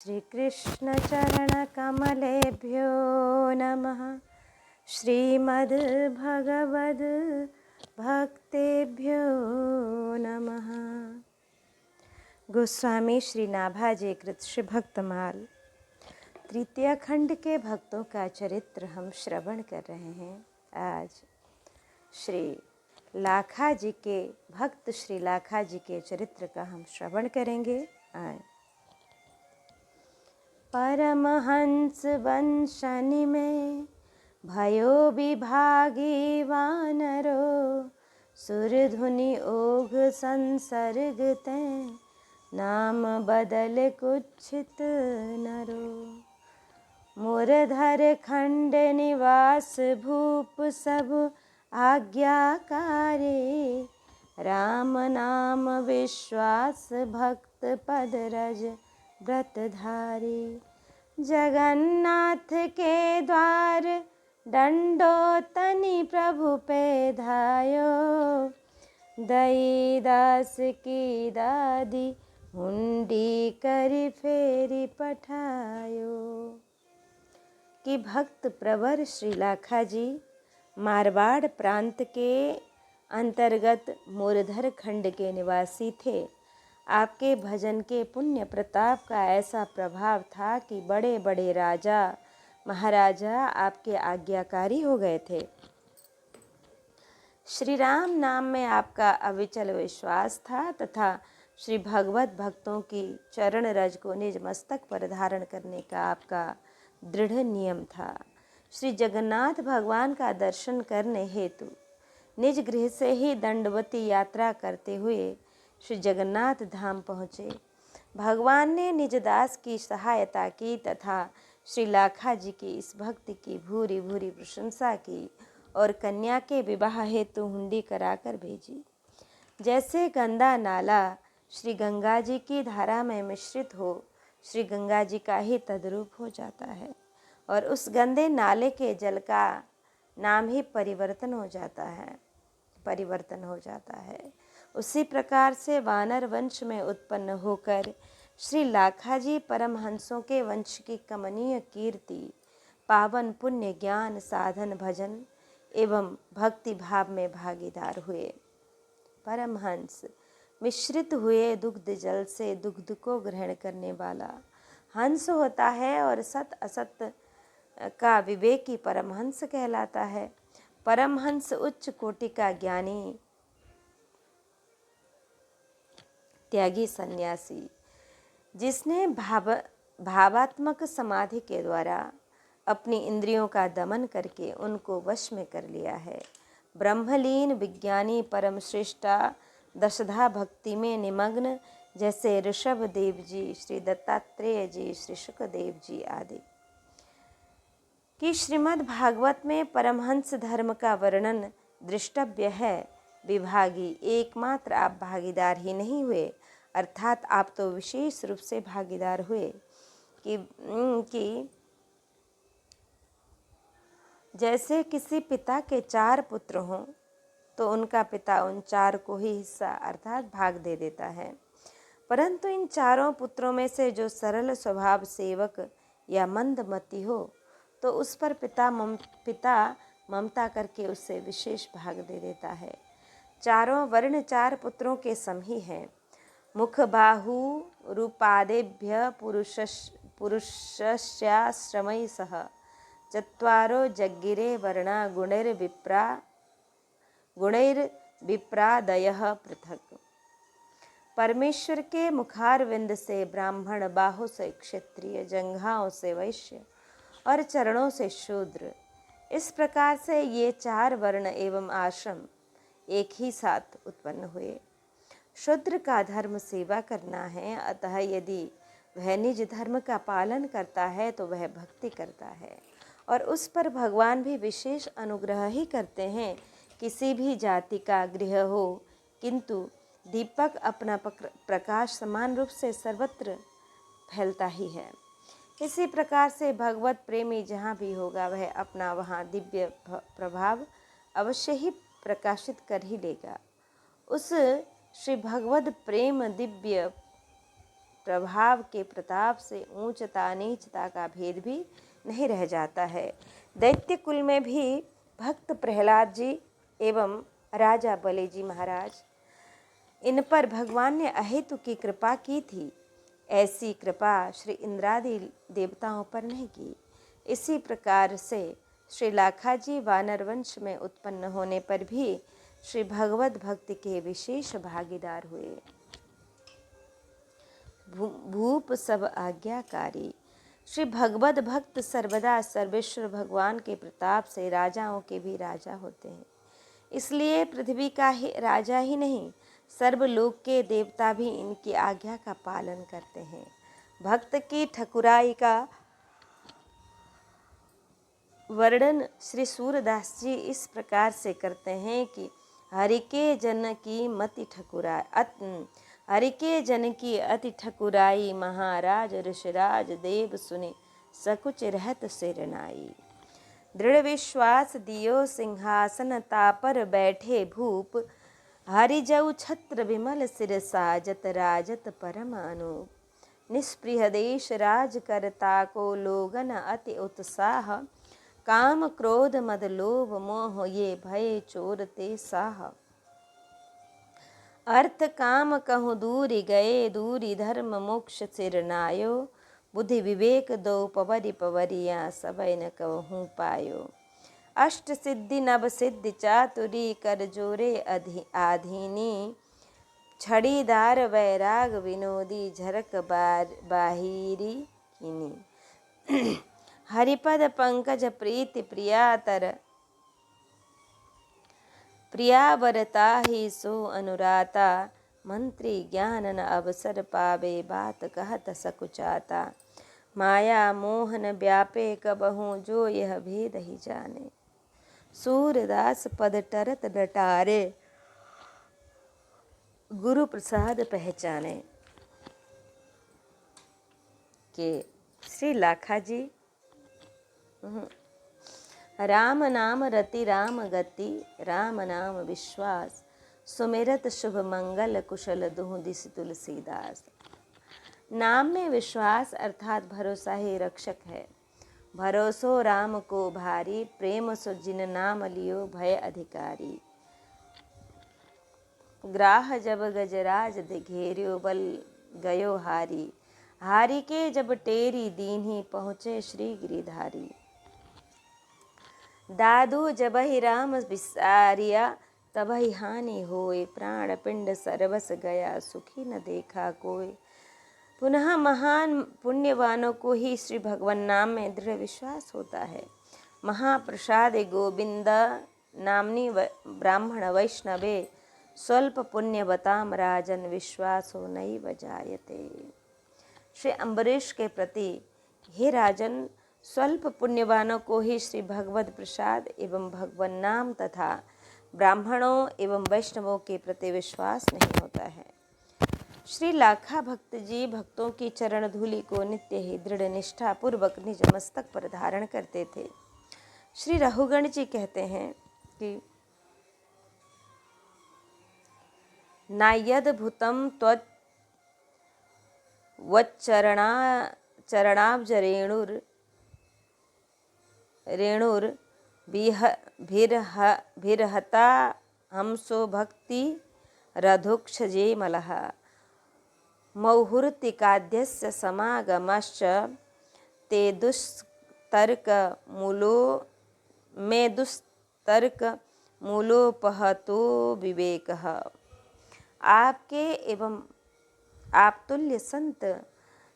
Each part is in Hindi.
श्रीकृष्णचरणकमलेभ्यो नमः। श्रीमद्भगवद्भक्तेभ्यो नमः। गोस्वामी श्री नाभाजी कृत श्री भक्तमाल तृतीय खंड के भक्तों का चरित्र हम श्रवण कर रहे हैं। आज श्री लाखा जी के भक्त श्री लाखा जी के चरित्र का हम श्रवण करेंगे। आए परमहंस वंशनि में भयो विभागी वानरो, सुरधुनि ओघ संसर्ग ते नाम बदल कुच्छित नरो। मुरधर खंड निवास भूप सब आज्ञाकारी, राम नाम विश्वास भक्त पद रज व्रतधारी। जगन्नाथ के द्वार दंडोतनि प्रभु पे धायो, दई दास की दादी हुंडी करी फेरी पठायो। कि भक्त प्रवर श्री लाखा जी मारवाड़ प्रांत के अंतर्गत मुरधर खंड के निवासी थे। आपके भजन के पुण्य प्रताप का ऐसा प्रभाव था कि बड़े बड़े राजा महाराजा आपके आज्ञाकारी हो गए थे। श्री राम नाम में आपका अविचल विश्वास था तथा श्री भगवत भक्तों की चरण रज को निज मस्तक पर धारण करने का आपका दृढ़ नियम था। श्री जगन्नाथ भगवान का दर्शन करने हेतु निज गृह से ही दंडवती यात्रा करते हुए श्री जगन्नाथ धाम पहुँचे। भगवान ने निज दास की सहायता की तथा श्री लाखा जी की इस भक्ति की भूरी भूरी प्रशंसा की और कन्या के विवाह हेतु हुंडी कराकर भेजी। जैसे गंदा नाला श्री गंगा जी की धारा में मिश्रित हो, श्री गंगा जी का ही तद्रूप हो जाता है और उस गंदे नाले के जल का नाम ही परिवर्तन हो जाता है। उसी प्रकार से वानर वंश में उत्पन्न होकर श्री लाखा जी परमहंसों के वंश की कमनीय कीर्ति, पावन पुण्य ज्ञान साधन भजन एवं भक्ति भाव में भागीदार हुए। परमहंस मिश्रित हुए दुग्ध जल से दुग्ध को ग्रहण करने वाला हंस होता है और सत असत का विवेकी परमहंस कहलाता है। परमहंस उच्च कोटि का ज्ञानी त्यागी सन्यासी, जिसने भावात्मक समाधि के द्वारा अपनी इंद्रियों का दमन करके उनको वश में कर लिया है। ब्रह्मलीन विज्ञानी परम श्रेष्ठा दशधा भक्ति में निमग्न, जैसे ऋषभ देव जी, श्री दत्तात्रेय जी, श्री शुकदेव जी आदि। कि श्रीमद् भागवत में परमहंस धर्म का वर्णन दृष्टव्य है। विभागी एकमात्र आप भागीदार ही नहीं हुए, अर्थात आप तो विशेष रूप से भागीदार हुए कि जैसे किसी पिता के 4 पुत्र हों तो उनका पिता उन 4 को ही हिस्सा अर्थात भाग दे देता है, परंतु इन 4 पुत्रों में से जो सरल स्वभाव सेवक या मंदमती हो तो उस पर पिता ममता करके उससे विशेष भाग दे देता है। 4 वर्ण 4 पुत्रों के सम ही हैं। मुख बाहु रूपादेभ्य पुरुषस्याश्रमैः सह चत्वारो जग्गिरे वर्णा गुणैर्विप्रादयः पृथक। परमेश्वर के मुखारविंद से ब्राह्मण, बाहों से क्षत्रिय, जंघाओं से वैश्य और चरणों से शूद्र, इस प्रकार से ये 4 वर्ण एवं आश्रम एक ही साथ उत्पन्न हुए। शूद्र का धर्म सेवा करना है, अतः यदि वह निज धर्म का पालन करता है तो वह भक्ति करता है और उस पर भगवान भी विशेष अनुग्रह ही करते हैं। किसी भी जाति का गृह हो, किंतु दीपक अपना प्रकाश समान रूप से सर्वत्र फैलता ही है। इसी प्रकार से भगवत प्रेमी जहाँ भी होगा वह अपना वहाँ दिव्य प्रभाव अवश्य ही प्रकाशित कर ही लेगा। उस श्री भगवत प्रेम दिव्य प्रभाव के प्रताप से ऊंचता नीचता का भेद भी नहीं रह जाता है। दैत्य कुल में भी भक्त प्रहलाद जी एवं राजा बले जी महाराज, इन पर भगवान ने अहेतु की कृपा की थी। ऐसी कृपा श्री इंद्रादि देवताओं पर नहीं की। इसी प्रकार से श्री लाखाजी वानर वंश में उत्पन्न होने पर भी श्री भगवत भक्ति के विशेष भागीदार हुए। भूप सब आज्ञाकारी। श्री भगवत भक्त सर्वदा सर्वेश्वर भगवान के प्रताप से राजाओं के भी राजा होते हैं। इसलिए पृथ्वी का ही राजा ही नहीं, सर्वलोक के देवता भी इनकी आज्ञा का पालन करते हैं। भक्त की ठकुराई का वर्णन श्री सूरदास जी इस प्रकार से करते हैं कि हरि के जन की मति ठकुराई, हरि के जन की अति ठकुराई, महाराज ऋषिराज देव सुने सकुच रहत सिरनाई। दृढ़ विश्वास दियो सिंहासन तापर बैठे भूप, हरि जऊ छत्र विमल सिर साजत राजत परम अनूप। निष्प्रिय देश राज करता को लोगन अति उत्साह, काम क्रोध मद लोभ मोह ये भय चोर ते साह। अर्थ काम कहूँ दूरी गए, दूरी धर्म मोक्ष सिर नायो, बुद्धि विवेक दो पवरि पवरिया सबय न कहूँ पायो। अष्ट सिद्धि नव सिद्धि चातुरी कर जोरे आधीनी, छड़ीदार वैराग विनोदी झरक बाहिरी किनी। हरिपद पंकज प्रीति प्रियातर, प्रियावरता ही सो अनुराता, मंत्री ज्ञान न अवसर पावे बात कहत सकुचाता। माया मोहन व्यापे कबहूँ जो यह भेद ही जाने, सूरदास पद टरत डटारे गुरु प्रसाद पहचाने। के श्री लाखाजी राम नाम रति राम गति, राम नाम विश्वास, सुमिरत शुभ मंगल कुशल दुहु दिस तुलसीदास। नाम में विश्वास अर्थात भरोसा ही रक्षक है। भरोसो राम को भारी, प्रेम सो जिन नाम लियो भय अधिकारी। ग्राह जब गजराज घेर्यो बल गयो हारी, हारी के जब टेरी दीन्ही पहुँचे श्री गिरिधारी। दादू जब ही राम विसारिया, तब ही हानि होए, प्राण पिंड सर्वस गया सुखी न देखा कोई। पुनः महान पुण्यवानों को ही श्री भगवान नाम में दृढ़ विश्वास होता है। महाप्रसाद गोविंद नामनी ब्राह्मण वैष्णवे, स्वल्प पुण्यवताम राजन विश्वासो नैव जायते। श्री अम्बरीश के प्रति, हे राजन, स्वल्प पुण्यवानों को ही श्री भगवत प्रसाद एवं भगवान नाम तथा ब्राह्मणों एवं वैष्णवों के प्रति विश्वास नहीं होता है। श्री लाखा भक्त जी भक्तों की चरण धूलि को नित्य ही दृढ़ निष्ठा पूर्वक निज मस्तक पर धारण करते थे। श्री रघुगण जी कहते हैं कि नायद्भुतम त्वत् चरणाब्ज रेणुर भिरहता हमसो भक्ति रधुक्ष जे मलः। मौहुर्तिकाद्यस्य समागमश्च ते दुस्तर्क मूलोपहतो विवेकः। आपके एवं आप तुल्य संत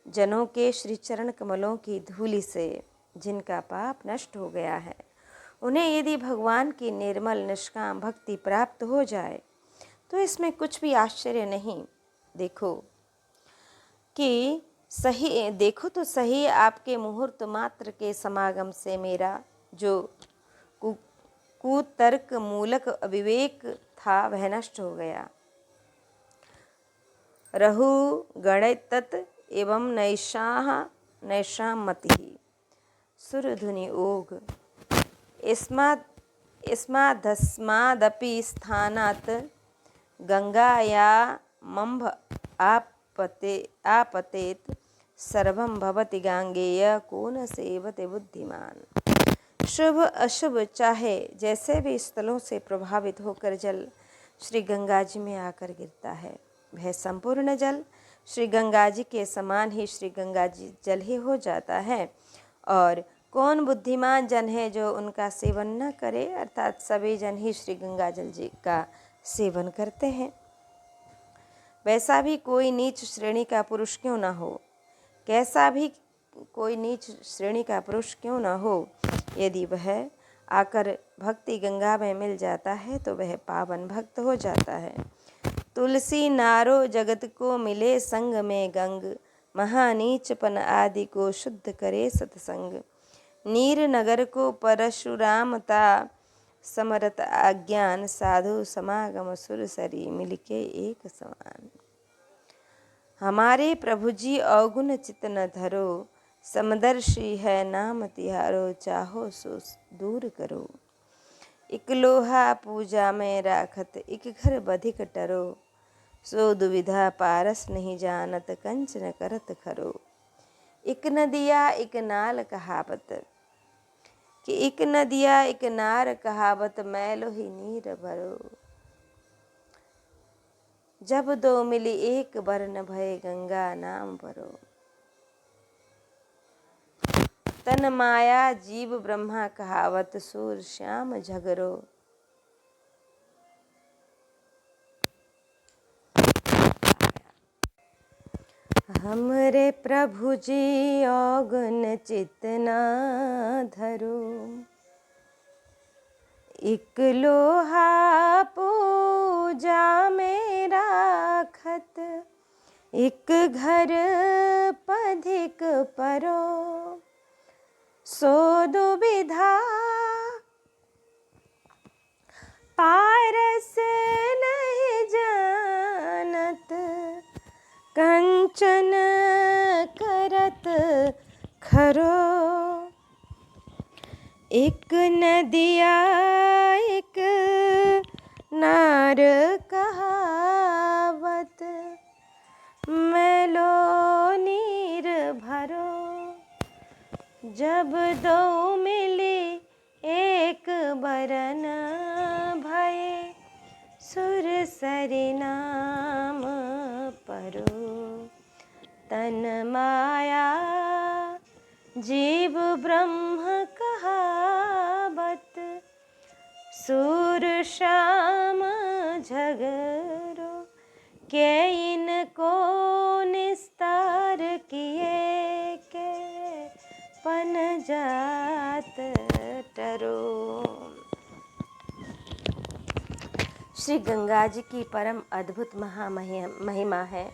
जनों के श्री चरण कमलों की धूलि से जिनका पाप नष्ट हो गया है, उन्हें यदि भगवान की निर्मल निष्काम भक्ति प्राप्त हो जाए तो इसमें कुछ भी आश्चर्य नहीं। देखो तो सही, आपके मुहूर्त मात्र के समागम से मेरा जो कुतर्क मूलक अविवेक था वह नष्ट हो गया। रहु गणितत एवं नैषां मति सुरधुनि ओग। इस्मादस्मादपि स्थानात् गंगाया मम्भ आप आपतेत सर्वं भवति गांगेय को न सेवते बुद्धिमान। शुभ अशुभ चाहे जैसे भी स्थलों से प्रभावित होकर जल श्री गंगा जी में आकर गिरता है, वह संपूर्ण जल श्री गंगा जी के समान ही श्री गंगा जी जल ही हो जाता है। और कौन बुद्धिमान जन है जो उनका सेवन न करे, अर्थात सभी जन ही श्री गंगा जल जी का सेवन करते हैं। वैसा भी कोई नीच श्रेणी का पुरुष क्यों न हो, कैसा भी कोई नीच श्रेणी का पुरुष क्यों न हो, यदि वह आकर भक्ति गंगा में मिल जाता है तो वह पावन भक्त हो जाता है। तुलसी नारो जगत को मिले संग में गंग, महानीचपन आदि को शुद्ध करे सत्संग। नीर नगर को परशुरामता समरत अज्ञान, साधु समागम सुरसरी मिलके एक समान। हमारे प्रभु जी अवगुण चित न धरो, समदर्शी है नाम तिहारो, चाहो सो दूर करो। इक लोहा पूजा में राखत, इक घर बधिक टरो, सो दुविधा पारस नहीं जानत, कंच न करत खरो। इक नदिया इक नाल कहावत, कि इक नदिया इक नार कहावत, मैलो ही नीर भरो। जब दो मिली एक बर न भय, गंगा नाम भरो। तन माया जीव ब्रह्मा कहावत, सूर श्याम झगरो। हमरे प्रभु जी अवगुण चित न धरो, इक लोहा पूजा में राखत, इक घर पधिक परो, सो दुविधा पारस नहीं जानत, कंचन करत खरो। एक नदिया एक नार कहावत, मैलो नीर भरो। जब दो मिली एक बरन भये, सुर सरि नाम परो। तन माया जीव ब्रह्म कहावत, सूर श्याम झगरो। के इनको निस्तार किए, के पन जात टरो। श्री गंगा जी की परम अद्भुत महिमा है।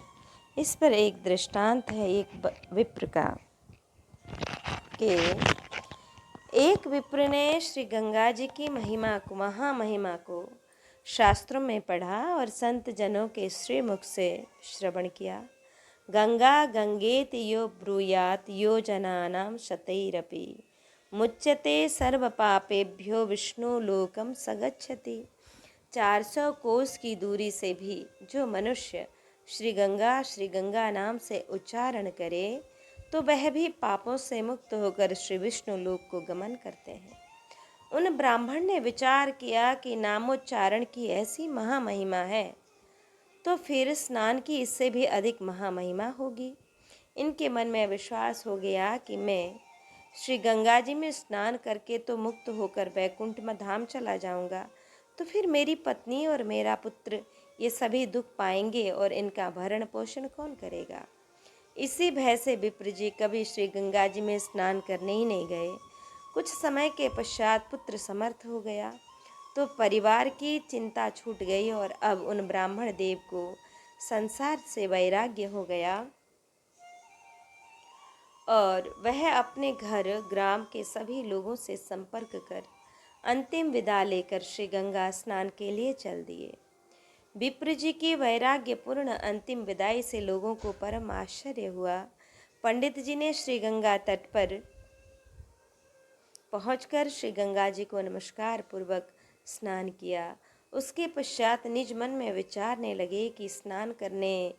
इस पर एक दृष्टांत है एक विप्र का, कि एक विप्र ने श्री गंगा जी की महामहिमा को शास्त्रों में पढ़ा और संत जनों के श्रीमुख से श्रवण किया। गंगा गंगेत यो ब्रूयात, यो जनानां शतैरपि, मुच्यते सर्व पापेभ्यो विष्णु लोकम सगच्छति। 400 कोस की दूरी से भी जो मनुष्य श्री गंगा नाम से उच्चारण करे तो वह भी पापों से मुक्त होकर श्री विष्णु लोक को गमन करते हैं। उन ब्राह्मण ने विचार किया कि नामोच्चारण की ऐसी महामहिमा है तो फिर स्नान की इससे भी अधिक महामहिमा होगी। इनके मन में विश्वास हो गया कि मैं श्री गंगा जी में स्नान करके तो मुक्त होकर वैकुंठ में धाम चला जाऊंगा, तो फिर मेरी पत्नी और मेरा पुत्र ये सभी दुख पाएंगे और इनका भरण पोषण कौन करेगा। इसी भय से विप्र जी कभी श्री गंगा जी में स्नान करने ही नहीं गए। कुछ समय के पश्चात पुत्र समर्थ हो गया तो परिवार की चिंता छूट गई और अब उन ब्राह्मण देव को संसार से वैराग्य हो गया और वह अपने घर ग्राम के सभी लोगों से संपर्क कर अंतिम विदा लेकर श्री गंगा स्नान के लिए चल दिए। विप्र जी की वैराग्यपूर्ण अंतिम विदाई से लोगों को परम आश्चर्य हुआ। पंडित जी ने श्री गंगा तट पर पहुंचकर श्री गंगा जी को नमस्कार पूर्वक स्नान किया। उसके पश्चात निज मन में विचारने लगे कि स्नान करने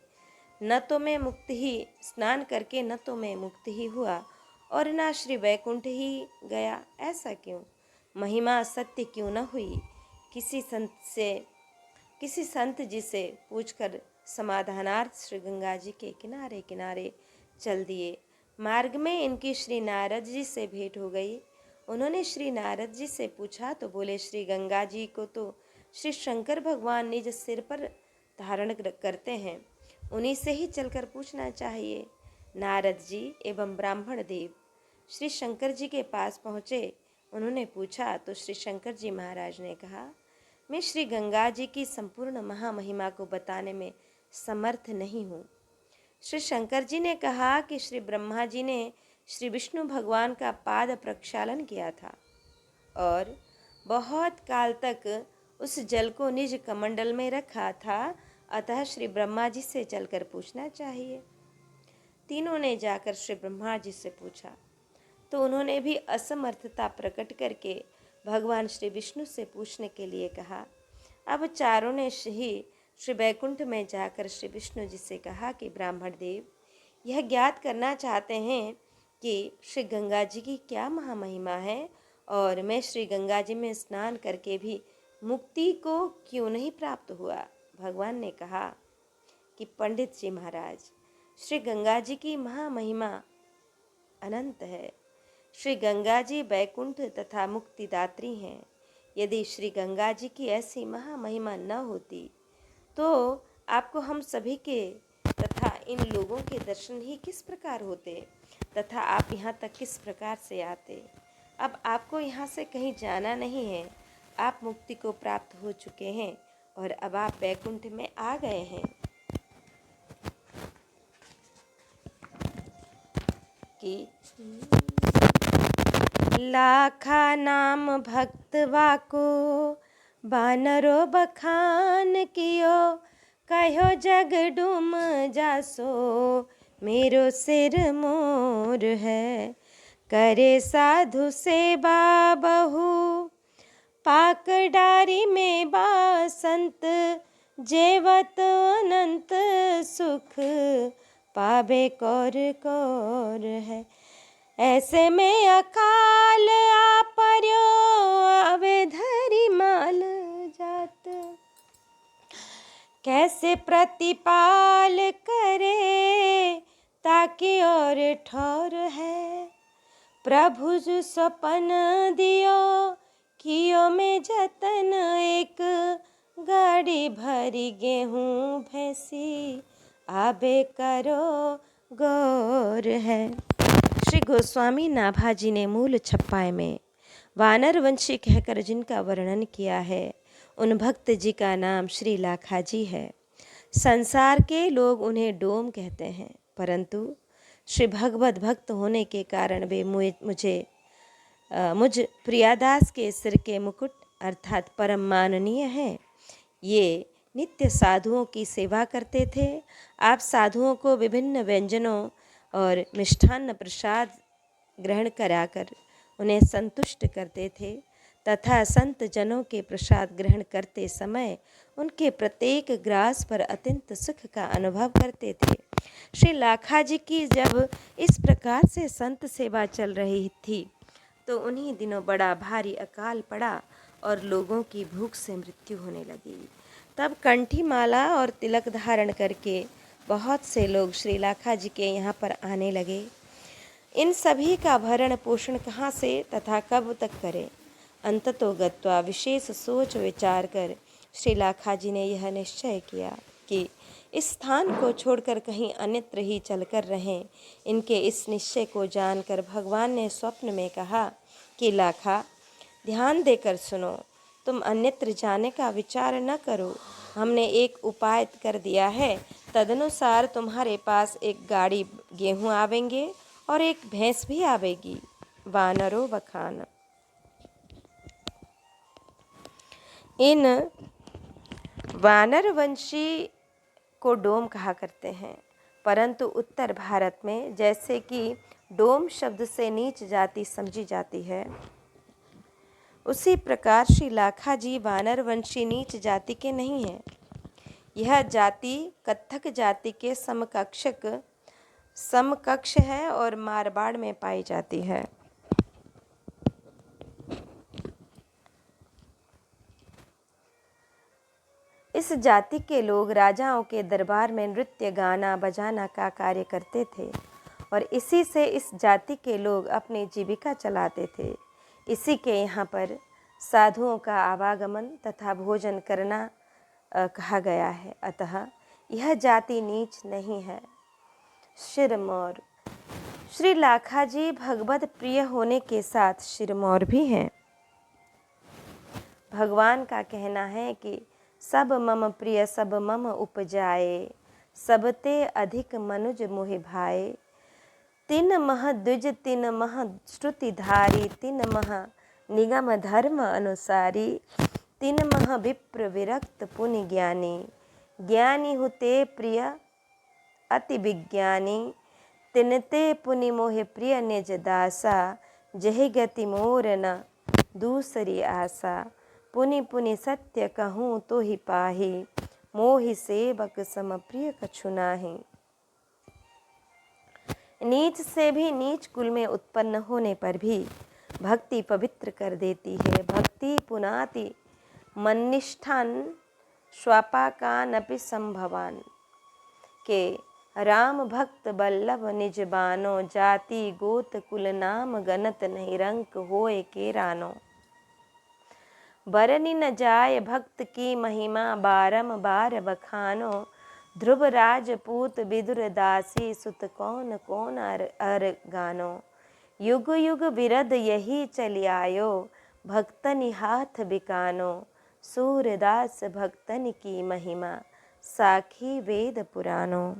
न तो मैं मुक्त ही स्नान करके न तो मैं मुक्त ही हुआ और ना श्री वैकुंठ ही गया, ऐसा क्यों? महिमा सत्य क्यों न हुई? किसी संत जी से पूछकर समाधानार्थ श्री गंगा जी के किनारे किनारे चल दिए। मार्ग में इनकी श्री नारद जी से भेंट हो गई। उन्होंने श्री नारद जी से पूछा तो बोले, श्री गंगा जी को तो श्री शंकर भगवान निज सिर पर धारण करते हैं, उन्हीं से ही चलकर पूछना चाहिए। नारद जी एवं ब्राह्मण देव श्री शंकर जी के पास पहुँचे। उन्होंने पूछा तो श्री शंकर जी महाराज ने कहा, मैं श्री गंगा जी की संपूर्ण महामहिमा को बताने में समर्थ नहीं हूँ। श्री शंकर जी ने कहा कि श्री ब्रह्मा जी ने श्री विष्णु भगवान का पाद प्रक्षालन किया था और बहुत काल तक उस जल को निज कमंडल में रखा था, अतः श्री ब्रह्मा जी से चलकर पूछना चाहिए। तीनों ने जाकर श्री ब्रह्मा जी से पूछा तो उन्होंने भी असमर्थता प्रकट करके भगवान श्री विष्णु से पूछने के लिए कहा। अब चारों ने ही श्री वैकुंठ में जाकर श्री विष्णु जी से कहा कि ब्राह्मण देव यह ज्ञात करना चाहते हैं कि श्री गंगा जी की क्या महामहिमा है और मैं श्री गंगा जी में स्नान करके भी मुक्ति को क्यों नहीं प्राप्त हुआ। भगवान ने कहा कि पंडित जी महाराज, श्री गंगा जी की महामहिमा अनंत है। श्री गंगा जी वैकुंठ तथा मुक्तिदात्री हैं। यदि श्री गंगा जी की ऐसी महामहिमा न होती तो आपको हम सभी के तथा इन लोगों के दर्शन ही किस प्रकार होते तथा आप यहाँ तक किस प्रकार से आते। अब आपको यहाँ से कहीं जाना नहीं है, आप मुक्ति को प्राप्त हो चुके हैं और अब आप वैकुंठ में आ गए हैं कि लाखा नाम भक्तवा को बानरो बखान कियो, कहो जग डूम जासो मेरो सिर मोर है। करे साधु सेवा बहु पाक डारी में बासंत, जेवत अनंत सुख पावे कौर कौर है। ऐसे में अकाल आ पर्यो आवे धरी माल जात, कैसे प्रतिपाल करे ताकि और ठौर है। प्रभु जो सपन दियो कियो में जतन, एक गाड़ी भरी गेहूं भैंसी आबे करो गौर है। श्री गोस्वामी नाभाजी ने मूल छप्पाई में वानर वंशी कहकर जिनका वर्णन किया है, उन भक्त जी का नाम श्री लाखाजी है। संसार के लोग उन्हें डोम कहते हैं, परंतु श्री भगवत भक्त होने के कारण वे मुझ प्रियादास के सिर के मुकुट अर्थात परम माननीय हैं। ये नित्य साधुओं की सेवा करते थे। आप साधुओं को विभिन्न व्यंजनों और मिष्ठान्न प्रसाद ग्रहण कराकर उन्हें संतुष्ट करते थे तथा संत जनों के प्रसाद ग्रहण करते समय उनके प्रत्येक ग्रास पर अत्यंत सुख का अनुभव करते थे। श्री लाखाजी की जब इस प्रकार से संत सेवा चल रही थी तो उन्हीं दिनों बड़ा भारी अकाल पड़ा और लोगों की भूख से मृत्यु होने लगी। तब कंठी माला और तिलक धारण करके बहुत से लोग श्री लाखाजी के यहाँ पर आने लगे। इन सभी का भरण पोषण कहाँ से तथा कब तक करें। अंततो गत्वा विशेष सोच विचार कर श्री लाखाजी ने यह निश्चय किया कि इस स्थान को छोड़कर कहीं अन्यत्र ही चलकर रहें। इनके इस निश्चय को जानकर भगवान ने स्वप्न में कहा कि लाखा, ध्यान देकर सुनो, तुम अन्यत्र जाने का विचार न करो। हमने एक उपाय कर दिया है, तदनुसार तुम्हारे पास एक गाड़ी गेहूं आवेंगे और एक भैंस भी आवेगी। वानरो बखान। इन वानरवंशी को डोम कहा करते हैं, परंतु उत्तर भारत में जैसे कि डोम शब्द से नीच जाति समझी जाती है, उसी प्रकार श्री लाखाजी वानरवंशी नीच जाति के नहीं हैं। यह जाति कत्थक जाति के समकक्ष है और मारवाड़ में पाई जाती है। इस जाति के लोग राजाओं के दरबार में नृत्य गाना बजाना का कार्य करते थे और इसी से इस जाति के लोग अपनी जीविका चलाते थे। इसी के यहाँ पर साधुओं का आवागमन तथा भोजन करना कहा गया है। अतः यह जाति नीच नहीं है। शिरमौर। श्री लाखाजी भगवत प्रिय होने के साथ शिरमौर भी हैं। भगवान का कहना है कि सब मम प्रिय सब मम उपजाए, सबते अधिक मनुज मोहि भाए। तिन मह द्विज तिन मह श्रुतिधारी, तिन मह निगम धर्म अनुसारी। तिन मह विप्र विरक्त पुनि ज्ञानी, ज्ञानी हुते प्रिय अति विज्ञानी। तिनते पुनि मोहि प्रिय निज दासा, जहि गति मोर न दूसरी आशा। पुनि पुनि सत्य कहूँ तो ही पाही, मोहि सेवक सम प्रिय कछु नाहि। नीच से भी नीच कुल में उत्पन्न होने पर भी भक्ति पवित्र कर देती है। भक्ति पुनाति मन्निष्ठान स्वापाकानपि संभवान। के राम भक्त बल्लभ निज बानो, जाति गोत कुल नाम गणत नहीं रंक होए के रानो। बरनि न जाय भक्त की महिमा, बारंबार बखानो। ध्रुव राजपूत विदुर दासी, सुत कौन कौन अर गानो। युग युग विरद यही चली आयो, भक्तनि हाथ बिकानो। सूरदास भक्तन की महिमा, साखी वेद पुरानो।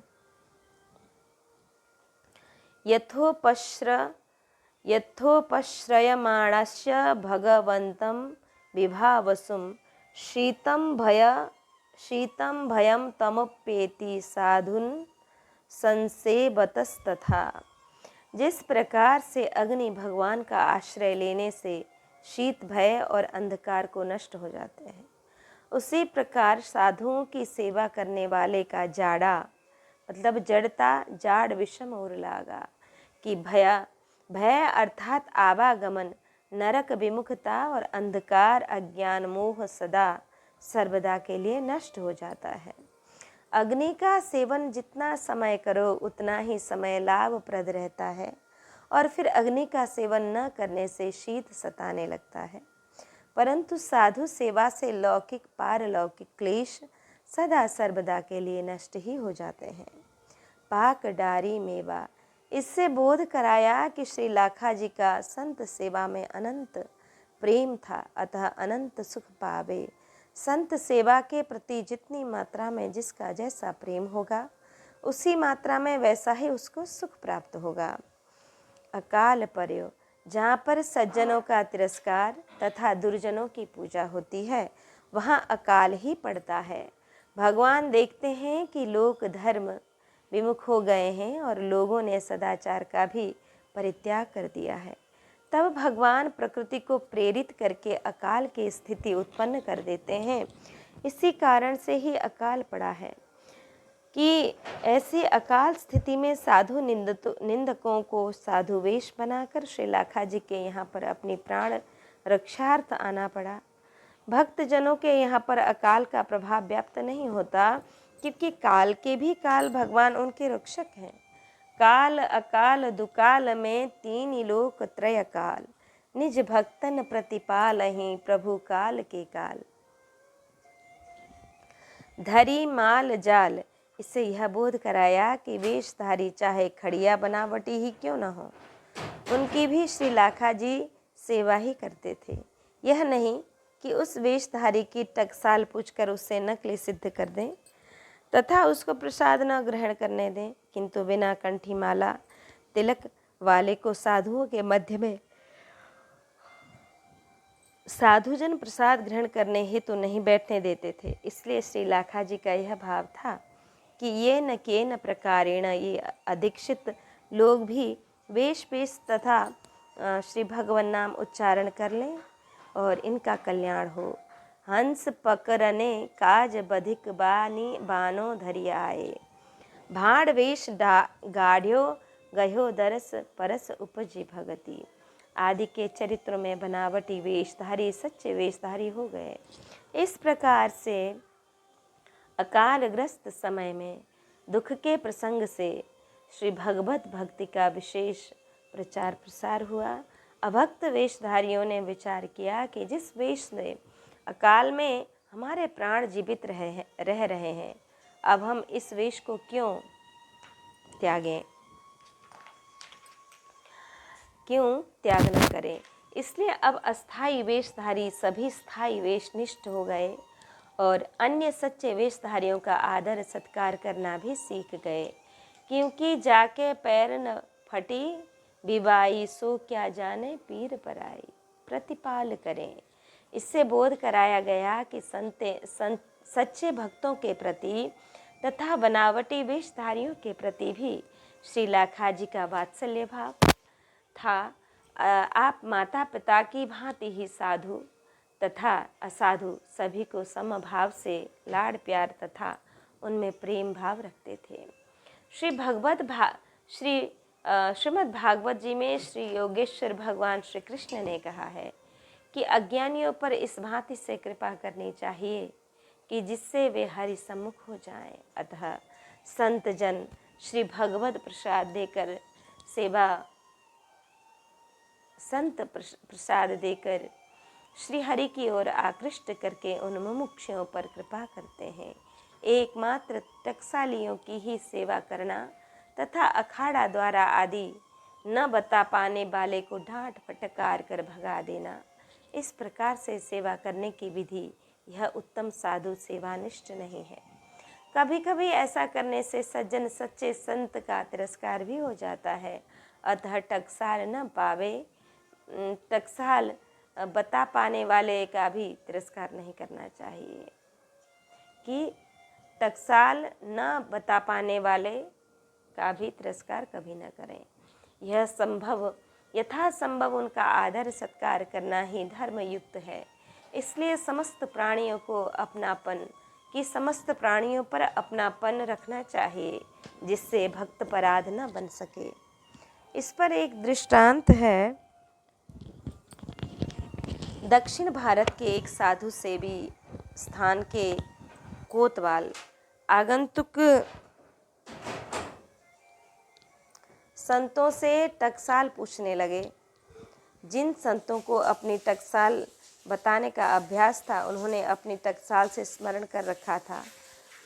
यथोपश्रयमाणस्य भगवन्तं विभावसुं, शीतं भयं तमुपेति साधुन संसेवतस्तथा। जिस प्रकार से अग्नि भगवान का आश्रय लेने से शीत भय और अंधकार को नष्ट हो जाते हैं, उसी प्रकार साधुओं की सेवा करने वाले का जाड़ा मतलब जड़ता जाड़ विषम और लागा कि भय अर्थात आवागमन, नरक विमुखता और अंधकार अज्ञान मोह सदा सर्वदा के लिए नष्ट हो जाता है। अग्नि का सेवन जितना समय करो उतना ही समय लाभप्रद रहता है और फिर अग्नि का सेवन न करने से शीत सताने लगता है। परंतु साधु सेवा से लौकिक पारलौकिक क्लेश सदा सर्वदा के लिए नष्ट ही हो जाते हैं। पाक डारी मेवा। इससे बोध कराया कि श्री लाखाजी का संत सेवा में अनंत प्रेम था, अतः अनंत सुख पावे। संत सेवा के प्रति जितनी मात्रा में जिसका जैसा प्रेम होगा, उसी मात्रा में वैसा ही उसको सुख प्राप्त होगा। अकाल पर्यो। जहाँ पर सज्जनों का तिरस्कार तथा दुर्जनों की पूजा होती है, वहाँ अकाल ही पड़ता है। भगवान देखते हैं कि लोक धर्म विमुख हो गए हैं और लोगों ने सदाचार का भी परित्याग कर दिया है। तब भगवान प्रकृति को प्रेरित करके अकाल की स्थिति उत्पन्न कर देते हैं। इसी कारण से ही अकाल पड़ा है कि ऐसी अकाल स्थिति में साधु निंदकों को साधु वेश बनाकर श्री लाखाजी के यहाँ पर अपनी प्राण रक्षार्थ आना पड़ा। भक्तजनों के यहाँ पर अकाल का प्रभाव व्याप्त नहीं होता, क्योंकि काल के भी काल भगवान उनके रक्षक हैं। काल अकाल दुकाल में तीन लोक त्रय काल, निज भक्तन प्रतिपाल ही प्रभु काल के काल। धरी माल जाल। इससे यह बोध कराया कि वेशधारी चाहे खड़िया बनावटी ही क्यों न हो, उनकी भी श्री लाखाजी सेवा ही करते थे। यह नहीं कि उस वेशधारी की टकसाल पूछकर उससे नकली सिद्ध कर दें तथा उसको प्रसाद न ग्रहण करने दें, किंतु बिना कंठी माला तिलक वाले को साधुओं के मध्य में साधुजन प्रसाद ग्रहण करने हेतु नहीं बैठने देते थे। इसलिए श्री लाखाजी का यह भाव था कि ये न केन प्रकारेण ये अदीक्षित लोग भी वेश पेश तथा श्री भगवान नाम उच्चारण कर लें और इनका कल्याण हो। हंस पकड़ने काज बधिक बानी बानो धरि आए। भाड़ वेश गाढ़्यो गयो दरस परस उपजी भगति। आदि के चरित्र में बनावटी वेशधारी सच्चे वेशधारी हो गए। इस प्रकार से अकालग्रस्त समय में दुख के प्रसंग से श्री भगवत भक्ति का विशेष प्रचार प्रसार हुआ। अभक्त वेशधारियों ने विचार किया कि जिस वेश में अकाल में हमारे प्राण जीवित रह रहे हैं, अब हम इस वेश को क्यों त्यागें, क्यों त्याग न करें। इसलिए अब अस्थाई वेशधारी सभी स्थायी वेशनिष्ठ हो गए और अन्य सच्चे वेशधारियों का आदर सत्कार करना भी सीख गए। क्योंकि जाके पैर न फटी बिबाई, सो क्या जाने पीर पराई। प्रतिपाल करें। इससे बोध कराया गया कि सच्चे भक्तों के प्रति तथा बनावटी वेशधारियों के प्रति भी श्री लाखा जी का वात्सल्य भाव था। आप माता पिता की भांति ही साधु तथा असाधु सभी को समभाव से लाड़ प्यार तथा उनमें प्रेम भाव रखते थे। श्रीमद् भागवत जी में श्री योगेश्वर भगवान श्री कृष्ण ने कहा है कि अज्ञानियों पर इस भांति से कृपा करनी चाहिए कि जिससे वे हरि सम्मुख हो जाएं। अतः संत जन श्री भगवत प्रसाद देकर श्री हरि की ओर आकृष्ट करके उन मुमुक्षुओं पर कृपा करते हैं। एकमात्र टकसालियों की ही सेवा करना तथा अखाड़ा द्वारा आदि न बता पाने वाले को डांट फटकार कर भगा देना, इस प्रकार से सेवा करने की विधि यह उत्तम साधु सेवानिष्ठ नहीं है। कभी कभी ऐसा करने से सज्जन सच्चे संत का तिरस्कार भी हो जाता है। अतः टकसाल बता पाने वाले का भी तिरस्कार नहीं करना चाहिए कि टकसाल न बता पाने वाले का भी तिरस्कार कभी न करें। यथासंभव उनका आदर सत्कार करना ही धर्मयुक्त है। इसलिए समस्त प्राणियों पर अपनापन रखना चाहिए, जिससे भक्त पराध न बन सके। इस पर एक दृष्टांत है। दक्षिण भारत के एक साधु सेवी स्थान के कोतवाल आगंतुक संतों से टकसाल पूछने लगे। जिन संतों को अपनी टकसाल बताने का अभ्यास था, उन्होंने अपनी टकसाल से स्मरण कर रखा था,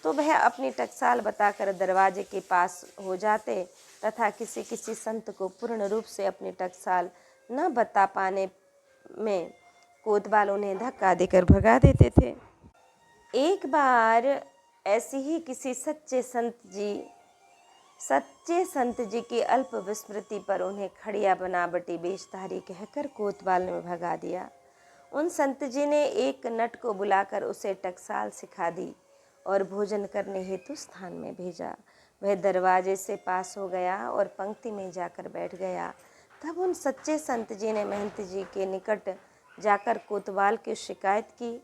तो वह अपनी टकसाल बताकर दरवाजे के पास हो जाते तथा किसी किसी संत को पूर्ण रूप से अपनी टकसाल न बता पाने में कोतवाल उन्हें धक्का देकर भगा देते थे। एक बार ऐसी ही किसी सच्चे संत जी की अल्प विस्मृति पर उन्हें खड़िया बनावटी बेशधारी कहकर कोतवाल ने भगा दिया। उन संत जी ने एक नट को बुलाकर उसे टकसाल सिखा दी और भोजन करने हेतु स्थान में भेजा। वह दरवाजे से पास हो गया और पंक्ति में जाकर बैठ गया। तब उन सच्चे संत जी ने महंत जी के निकट जाकर कोतवाल की शिकायत की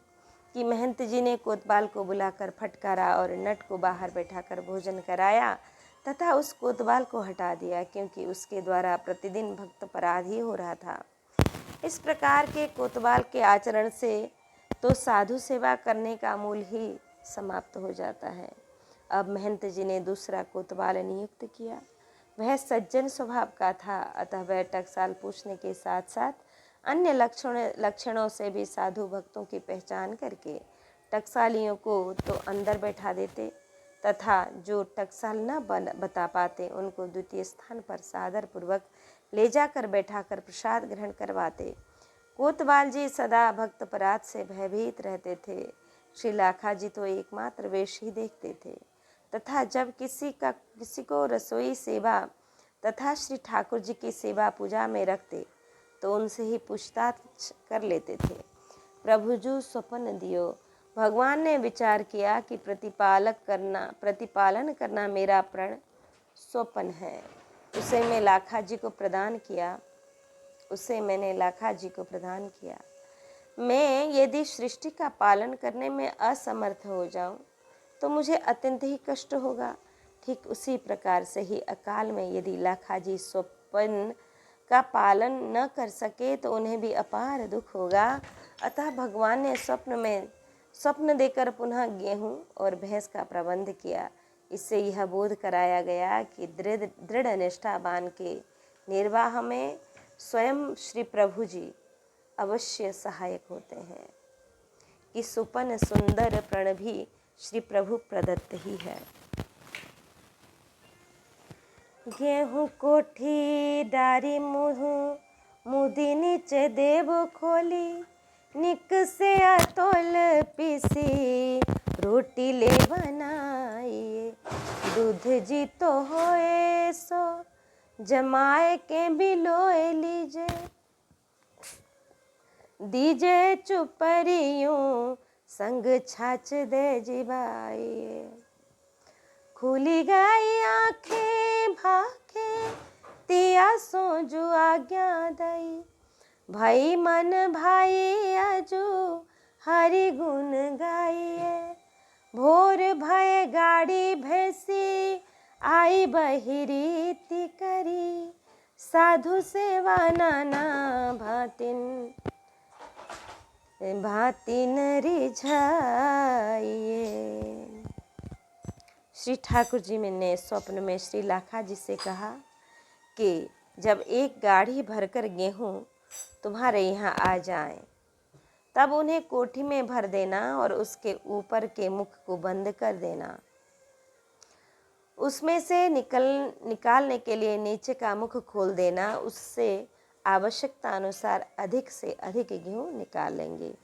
कि महंत जी ने कोतवाल को बुलाकर फटकारा और नट को बाहर बैठाकर भोजन कराया तथा उस कोतवाल को हटा दिया, क्योंकि उसके द्वारा प्रतिदिन भक्त पराधी हो रहा था। इस प्रकार के कोतवाल के आचरण से तो साधु सेवा करने का मूल ही समाप्त हो जाता है। अब महंत जी ने दूसरा कोतवाल नियुक्त किया। वह सज्जन स्वभाव का था, अतः वह टकसाल पूछने के साथ साथ अन्य लक्षणों से भी साधु भक्तों की पहचान करके टकसालियों को तो अंदर बैठा देते तथा जो टकसाल न बता पाते उनको द्वितीय स्थान पर सादर पूर्वक ले जाकर बैठाकर प्रसाद ग्रहण करवाते। कोतवाल जी सदा भक्त पराध से भयभीत रहते थे। श्री लाखा जी तो एकमात्र वेश ही देखते थे तथा जब किसी को रसोई सेवा तथा श्री ठाकुर जी की सेवा पूजा में रखते तो उनसे ही पूछताछ कर लेते थे। प्रभुजू स्वप्न दियो। भगवान ने विचार किया कि प्रतिपालन करना मेरा प्रण स्वप्न है। उसे मैंने लाखा जी को प्रदान किया। मैं यदि सृष्टि का पालन करने में असमर्थ हो जाऊं तो मुझे अत्यंत ही कष्ट होगा। ठीक उसी प्रकार से ही अकाल में यदि लाखाजी स्वप्न का पालन न कर सके तो उन्हें भी अपार दुख होगा। अतः भगवान ने स्वप्न देकर पुनः गेहूं और भैंस का प्रबंध किया। इससे यह बोध कराया गया कि दृढ़ निष्ठावान के निर्वाह में स्वयं श्री प्रभु जी अवश्य सहायक होते हैं, कि सुपन सुंदर प्रण भी श्री प्रभु प्रदत्त ही है। गेहूं कोठी डारी मुदी नीचे देव खोली, निक से अतोल पीसी रोटी ले बनाई। दूध जी तो होए सो जमाए के बिलोए लीजे, दीजे चुपरियों संग छाछ दे जिबाई। खुली गई आंखें भाखे तिया सो जो आज्ञा दई, भाई मन भाई आजू हरि गुण गाइए। भोर भय गाड़ी भैंसी आई बहिरीति करी, साधु सेवा नाना भातिन रिझाइए। श्री ठाकुर जी ने स्वप्न में श्री लाखा जी से कहा कि जब एक गाड़ी भरकर गेहूं तुम्हारे यहाँ आ जाए तब उन्हें कोठी में भर देना और उसके ऊपर के मुख को बंद कर देना। उसमें से निकालने के लिए नीचे का मुख खोल देना। उससे आवश्यकता अनुसार अधिक से अधिक गेहूं निकाल लेंगे।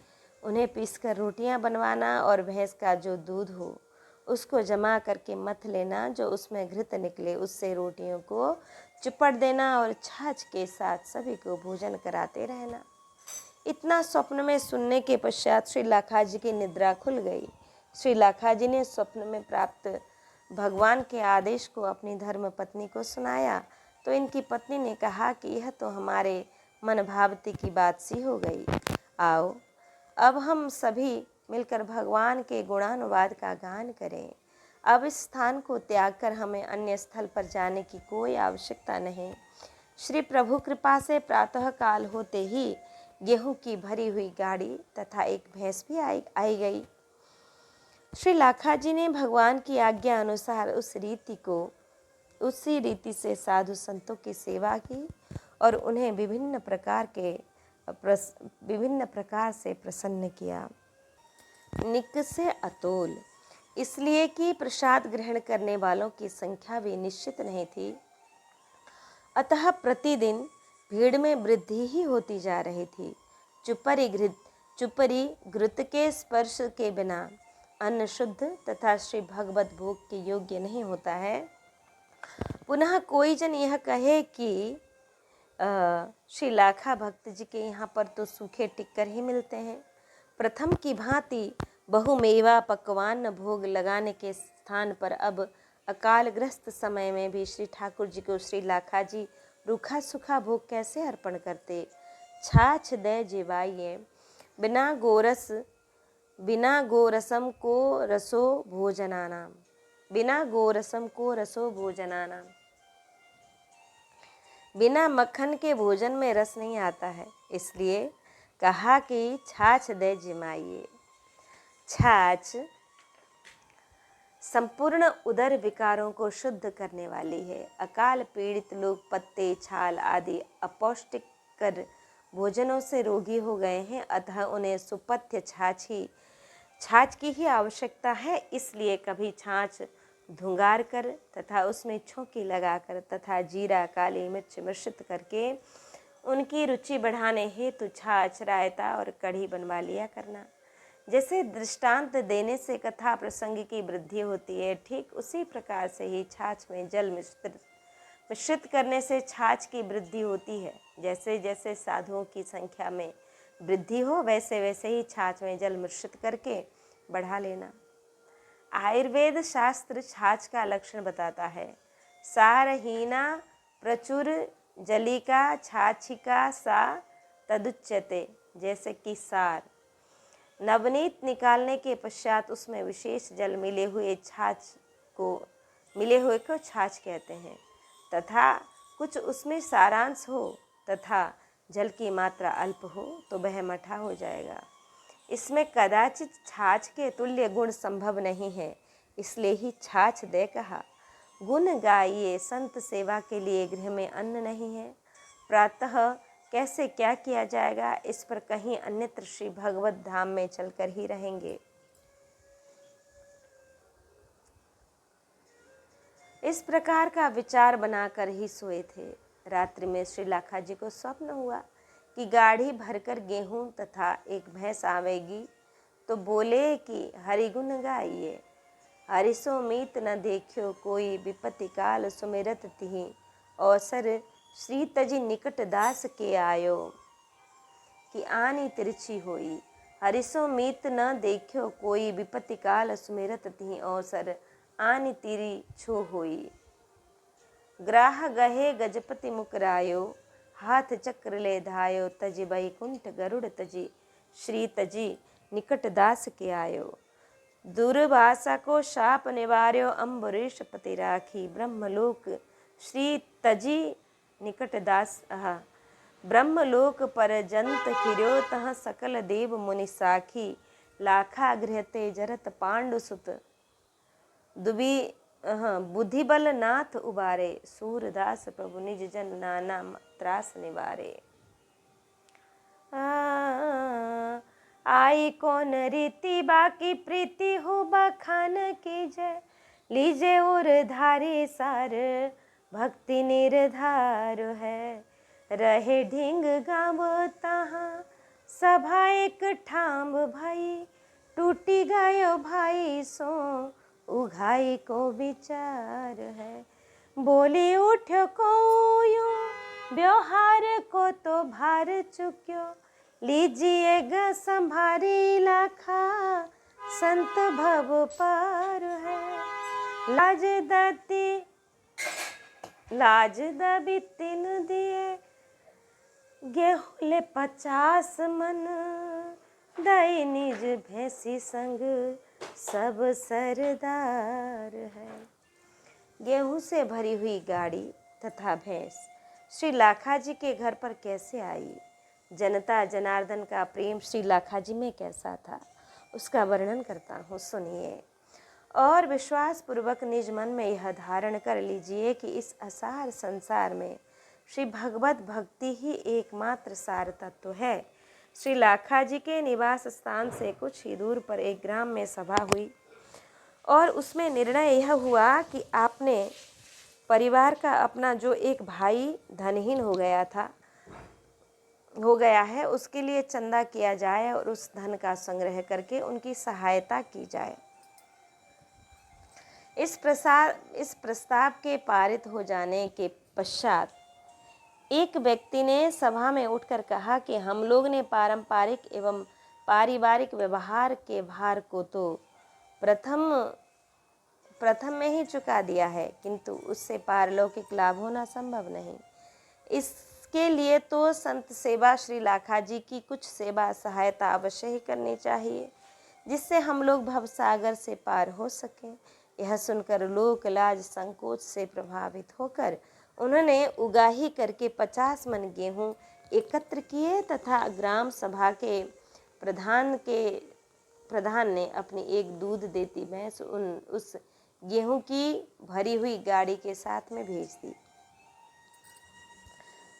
उन्हें पीसकर रोटियां बनवाना और भैंस का जो दूध हो उसको जमा करके मथ लेना। जो उसमें घृत निकले उससे रोटियों को चिपट देना और छाछ के साथ सभी को भोजन कराते रहना। इतना स्वप्न में सुनने के पश्चात श्री लाखाजी की निद्रा खुल गई। श्री लाखाजी ने स्वप्न में प्राप्त भगवान के आदेश को अपनी धर्म पत्नी को सुनाया तो इनकी पत्नी ने कहा कि यह तो हमारे मन भावती की बात सी हो गई। आओ अब हम सभी मिलकर भगवान के गुणानुवाद का गान करें। अब इस स्थान को त्याग कर हमें अन्य स्थल पर जाने की कोई आवश्यकता नहीं। श्री प्रभु कृपा से प्रातः काल होते ही गेहूं की भरी हुई गाड़ी तथा एक भैंस भी आई गई। श्री लाखाजी ने भगवान की आज्ञा अनुसार उसी रीति से साधु संतों की सेवा की और उन्हें विभिन्न प्रकार से प्रसन्न किया। निक से अतोल, इसलिए कि प्रसाद ग्रहण करने वालों की संख्या भी निश्चित नहीं थी, अतः प्रतिदिन भीड़ में वृद्धि ही होती जा रही थी। चुपरी घृत के स्पर्श के बिना अन्न शुद्ध तथा श्री भगवत भोग के योग्य नहीं होता है। पुनः कोई जन यह कहे कि श्री लाखा भक्त जी के यहाँ पर तो सूखे टिक्कर ही मिलते हैं। प्रथम की भांति बहुमेवा पकवान भोग लगाने के स्थान पर अब अकालग्रस्त समय में भी श्री ठाकुर जी को श्री लाखा जी रूखा सूखा भोग कैसे अर्पण करते। छाछ दे जिवाइए, बिना गोरसम को रसो भोजनानाम, बिना गोरसम को रसो भोजनानाम। बिना मक्खन के भोजन में रस नहीं आता है, इसलिए कहा कि छाछ दे जिमाइए। छाछ संपूर्ण उदर विकारों को शुद्ध करने वाली है। अकाल पीड़ित लोग पत्ते छाल आदि अपौष्टिक कर भोजनों से रोगी हो गए हैं, अतः उन्हें सुपथ्य छाछ की ही आवश्यकता है। इसलिए कभी छाछ धुंगार कर तथा उसमें छौंकी लगाकर तथा जीरा काली मिर्च मिश्रित करके उनकी रुचि बढ़ाने हेतु छाछ रायता और कढ़ी बनवा लिया करना। जैसे दृष्टांत देने से कथा प्रसंग की वृद्धि होती है, ठीक उसी प्रकार से ही छाछ में जल मिश्रित करने से छाछ की वृद्धि होती है। जैसे जैसे साधुओं की संख्या में वृद्धि हो वैसे वैसे ही छाछ में जल मिश्रित करके बढ़ा लेना। आयुर्वेद शास्त्र छाछ का लक्षण बताता है। सारहीना प्रचुर जलिका छाछिका सा तदुच्यते, जैसे कि सार नवनीत निकालने के पश्चात उसमें विशेष जल मिले हुए को छाछ कहते हैं, तथा कुछ उसमें सारांश हो तथा जल की मात्रा अल्प हो तो वह मठा हो जाएगा। इसमें कदाचित छाछ के तुल्य गुण संभव नहीं है, इसलिए ही छाछ दे कहा। गुण गाइए, संत सेवा के लिए गृह में अन्न नहीं है। प्रातः कैसे क्या किया जाएगा, इस पर कहीं अन्यत्र श्री भगवत धाम में चलकर ही रहेंगे। इस प्रकार का विचार बनाकर ही सोए थे। रात्रि में श्री लाखा जी को स्वप्न हुआ कि गाड़ी भरकर गेहूं तथा एक भैंस आवेगी, तो बोले कि हरिगुण गाइए। हरिसो मीत न देखियो कोई, विपत्ति काल सुमिरत तिहि अवसर श्री तजी निकट दास के आयो। कि आनी तिरछी होई, हरिसो मीत न देखियो कोई, विपत्ति काल सुमिरत तिहि अवसर आनी तिरी छो होई। ग्राह गहे गजपति मुकरायो, हाथ चक्र ले धायो, तजी बैकुंठ गरुड़ तजी श्री तजी निकट दास के आयो। दुर्वासा को शाप निवार्यो, अम्बरीश पति राखी, ब्रह्मलोक श्री तजी निकट दास ब्रह्मलोक पर जंत खिर्यो, तह सकल देव मुनि साखी। लाखा गृहते जरत पांडु सुत, बुद्धिबल नाथ उबारे, सूरदास प्रभु निज जन नाना त्रास निवारे। आई कौन रीति बाकी प्रीति हो बखान कीजय, लीजे और धारी सार भक्ति निर्धार है। रहे ढींग गाँव तहाँ सभा एक ठाम भाई, टूटी गायो भाई सो उघाई को विचार है। बोली उठ्यो को यूं व्यवहार को तो भार चुक्यो, लीजिएगा संभारी लाखा संत भव पार है। लाज दबी तीन दिए, गेहूं ले 50 मन, दाई निज भैंसी संग सब सरदार है। गेहूं से भरी हुई गाड़ी तथा भैंस श्री लाखा जी के घर पर कैसे आई, जनता जनार्दन का प्रेम श्री लाखा जी में कैसा था, उसका वर्णन करता हूँ, सुनिए। और विश्वास पूर्वक निज मन में यह धारण कर लीजिए कि इस असार संसार में श्री भगवत भक्ति ही एकमात्र सार तत्व है। श्री लाखा जी के निवास स्थान से कुछ ही दूर पर एक ग्राम में सभा हुई और उसमें निर्णय यह हुआ कि आपने परिवार का अपना जो एक भाई धनहीन हो गया है, उसके लिए चंदा किया जाए और उस धन का संग्रह करके उनकी सहायता की जाए। इस प्रस्ताव के पारित हो जाने के पश्चात एक व्यक्ति ने सभा में उठकर कहा कि हम लोग ने पारंपरिक एवं पारिवारिक व्यवहार के भार को तो प्रथम में ही चुका दिया है, किंतु उससे पारलौकिक लाभ होना संभव नहीं। इसके लिए तो संत सेवा श्री लाखा जी की कुछ सेवा सहायता अवश्य ही करनी चाहिए, जिससे हम लोग भवसागर से पार हो सकें। यह सुनकर लोक लाज संकोच से प्रभावित होकर उन्होंने उगाही करके 50 मन गेहूं एकत्र किए तथा ग्राम सभा के प्रधान ने अपनी एक दूध देती भैंस उस गेहूं की भरी हुई गाड़ी के साथ में भेज दी।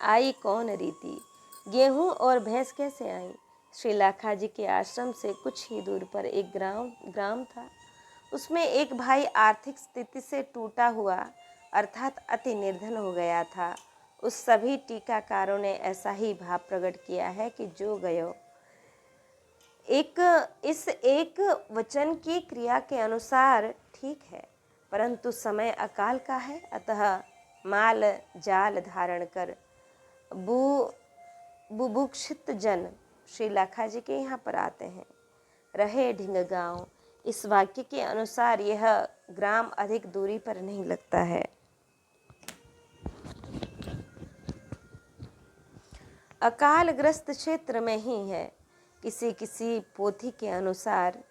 आई कौन रीति, गेहूं और भैंस कैसे आई? श्री लाखा जी के आश्रम से कुछ ही दूर पर एक ग्राम था। उसमें एक भाई आर्थिक स्थिति से टूटा हुआ अर्थात अति निर्धन हो गया था। उस सभी टीकाकारों ने ऐसा ही भाव प्रकट किया है कि जो गयो इस एक वचन की क्रिया के अनुसार ठीक है, परंतु समय अकाल का है, अतः माल जाल धारण कर बुभुक्षित जन श्री लाखा जी के यहाँ पर आते हैं। रहे ढिंग गाँव, इस वाक्य के अनुसार यह ग्राम अधिक दूरी पर नहीं लगता है। अकालग्रस्त क्षेत्र में ही है, किसी किसी पोथी के अनुसार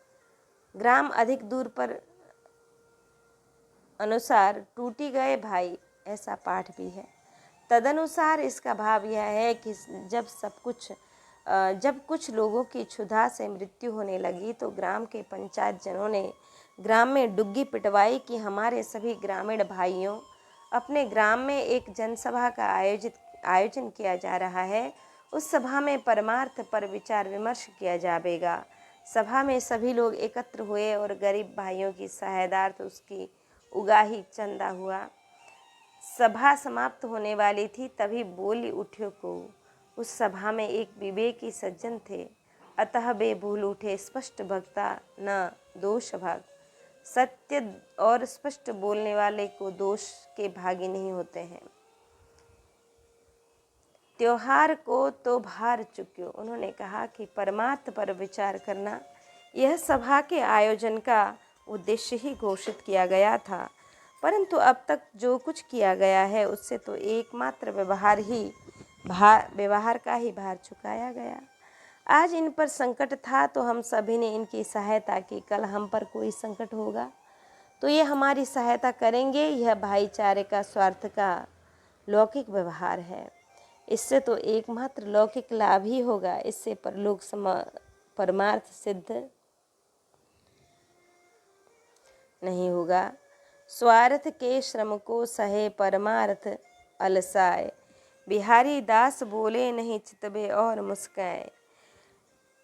ग्राम अधिक दूर पर अनुसार टूटी गए भाई, ऐसा पाठ भी है। तदनुसार इसका भाव यह है कि जब कुछ लोगों की क्षुधा से मृत्यु होने लगी तो ग्राम के पंचायत जनों ने ग्राम में डुग्गी पिटवाई कि हमारे सभी ग्रामीण भाइयों, अपने ग्राम में एक जनसभा का आयोजन किया जा रहा है। उस सभा में परमार्थ पर विचार विमर्श किया जाएगा। सभा में सभी लोग एकत्र हुए और गरीब भाइयों की सहायतार्थ उसकी उगाही चंदा हुआ। सभा समाप्त होने वाली थी, तभी बोली उठे को उस सभा में एक विवेकी सज्जन थे, अतः वे बोल उठे, स्पष्ट वक्ता न दोष भाग। सत्य और स्पष्ट बोलने वाले को दोष के भागी नहीं होते हैं। त्योहार को तो भार चुक्यो। उन्होंने कहा कि परमार्थ पर विचार करना यह सभा के आयोजन का उद्देश्य ही घोषित किया गया था, परंतु अब तक जो कुछ किया गया है उससे तो एकमात्र व्यवहार का ही भार चुकाया गया। आज इन पर संकट था तो हम सभी ने इनकी सहायता की, कल हम पर कोई संकट होगा तो ये हमारी सहायता करेंगे। यह भाईचारे का स्वार्थ का लौकिक व्यवहार है। इससे तो एकमात्र लौकिक लाभ ही होगा, इससे परलोक परमार्थ सिद्ध नहीं होगा। स्वार्थ के श्रम को सहे परमार्थ अलसाए, बिहारी दास बोले नहीं चितबे और मुस्काए।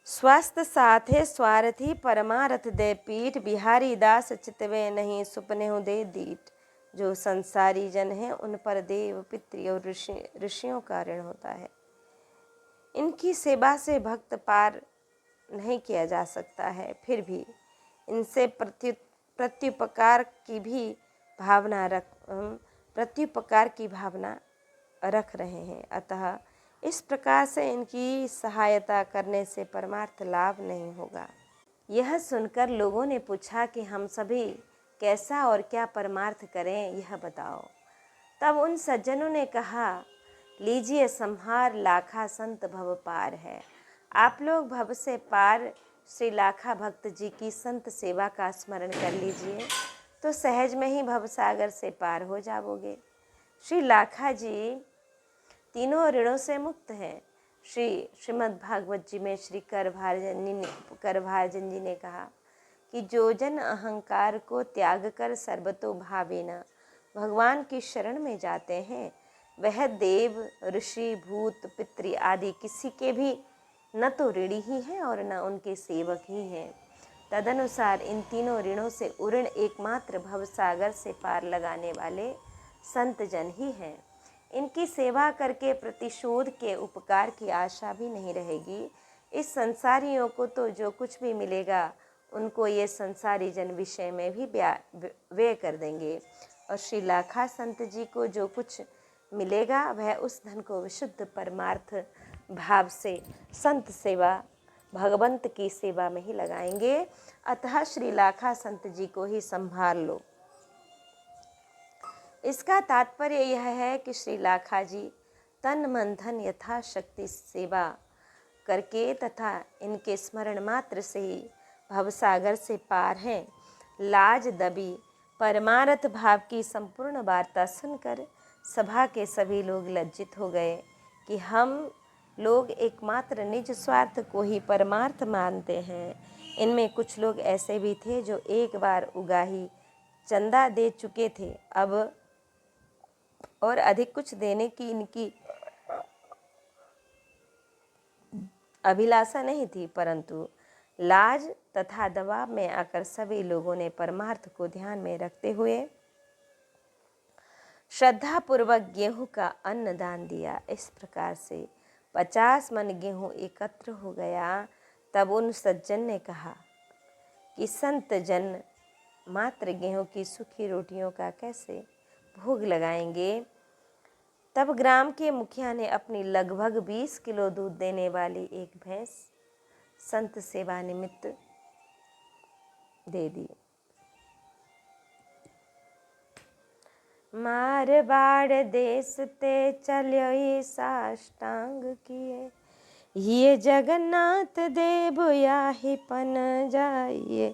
स्वास्थ्य साथे स्वार्थी परमार्थ दे पीठ, बिहारी दास चितवे नहीं सुपने दे दीठ। जो संसारी जन हैं उन पर देव पितृ और ऋषियों का ऋण होता है। इनकी सेवा से भक्त पार नहीं किया जा सकता है, फिर भी इनसे प्रत्युपकार की भावना रख रहे हैं। अतः इस प्रकार से इनकी सहायता करने से परमार्थ लाभ नहीं होगा। यह सुनकर लोगों ने पूछा कि हम सभी कैसा और क्या परमार्थ करें, यह बताओ। तब उन सज्जनों ने कहा, लीजिए संहार लाखा संत भव पार है। आप लोग भव से पार श्री लाखा भक्त जी की संत सेवा का स्मरण कर लीजिए तो सहज में ही भवसागर से पार हो जाओगे। श्री लाखा जी तीनों ऋणों से मुक्त हैं। श्रीमद् भागवत जी में श्री करभाजन जी ने कहा कि जो जन अहंकार को त्याग कर सर्वतो भावेना भगवान की शरण में जाते हैं, वह देव ऋषि भूत पितृ आदि किसी के भी न तो ऋणी ही हैं और न उनके सेवक ही हैं। तदनुसार इन तीनों ऋणों से उऋण एकमात्र भवसागर से पार लगाने वाले संत जन ही हैं। इनकी सेवा करके प्रतिशोध के उपकार की आशा भी नहीं रहेगी। इस संसारियों को तो जो कुछ भी मिलेगा उनको ये संसारी जन विषय में भी व्यय कर देंगे, और श्री लाखा संत जी को जो कुछ मिलेगा वह उस धन को विशुद्ध परमार्थ भाव से संत सेवा भगवंत की सेवा में ही लगाएंगे। अतः श्री लाखा संत जी को ही संभाल लो। इसका तात्पर्य यह है कि श्री लाखा जी तन मन धन यथाशक्ति सेवा करके तथा इनके स्मरण मात्र से ही भवसागर से पार हैं। लाज दबी परमार्थ भाव की संपूर्ण वार्ता सुनकर सभा के सभी लोग लज्जित हो गए कि हम लोग एकमात्र निज स्वार्थ को ही परमार्थ मानते हैं। इनमें कुछ लोग ऐसे भी थे जो एक बार उगाही चंदा दे चुके थे, अब और अधिक कुछ देने की इनकी अभिलाषा नहीं थी, परंतु लाज तथा दबाव में आकर सभी लोगों ने परमार्थ को ध्यान में रखते हुए श्रद्धा पूर्वक गेहूं का अन्न दान दिया। इस प्रकार से 50 मन गेहूं एकत्र हो गया। तब उन सज्जन ने कहा कि संत जन मात्र गेहूं की सूखी रोटियों का कैसे भोग लगाएंगे। तब ग्राम के मुखिया ने अपनी लगभग 20 किलो दूध देने वाली एक भैंस संत सेवा निमित्त दे दी। मारवाड़ देश ते चलियो साष्टांग किए, ये जगन्नाथ देव याहि पन जाइए,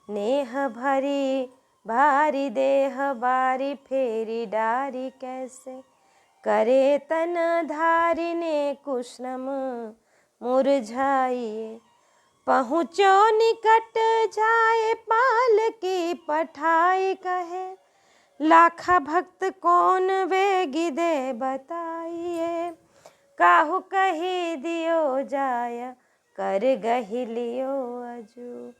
नेह भरी भारी देह बारी फेरी डारी कैसे, करे तन धारी ने कुशनम मुरझाइए। पहुँचो निकट जाए पाल की पठाई कहे, लाखा भक्त कौन वेगी दे बताइए। काहू कही दियो जाया कर गही लियो अजू,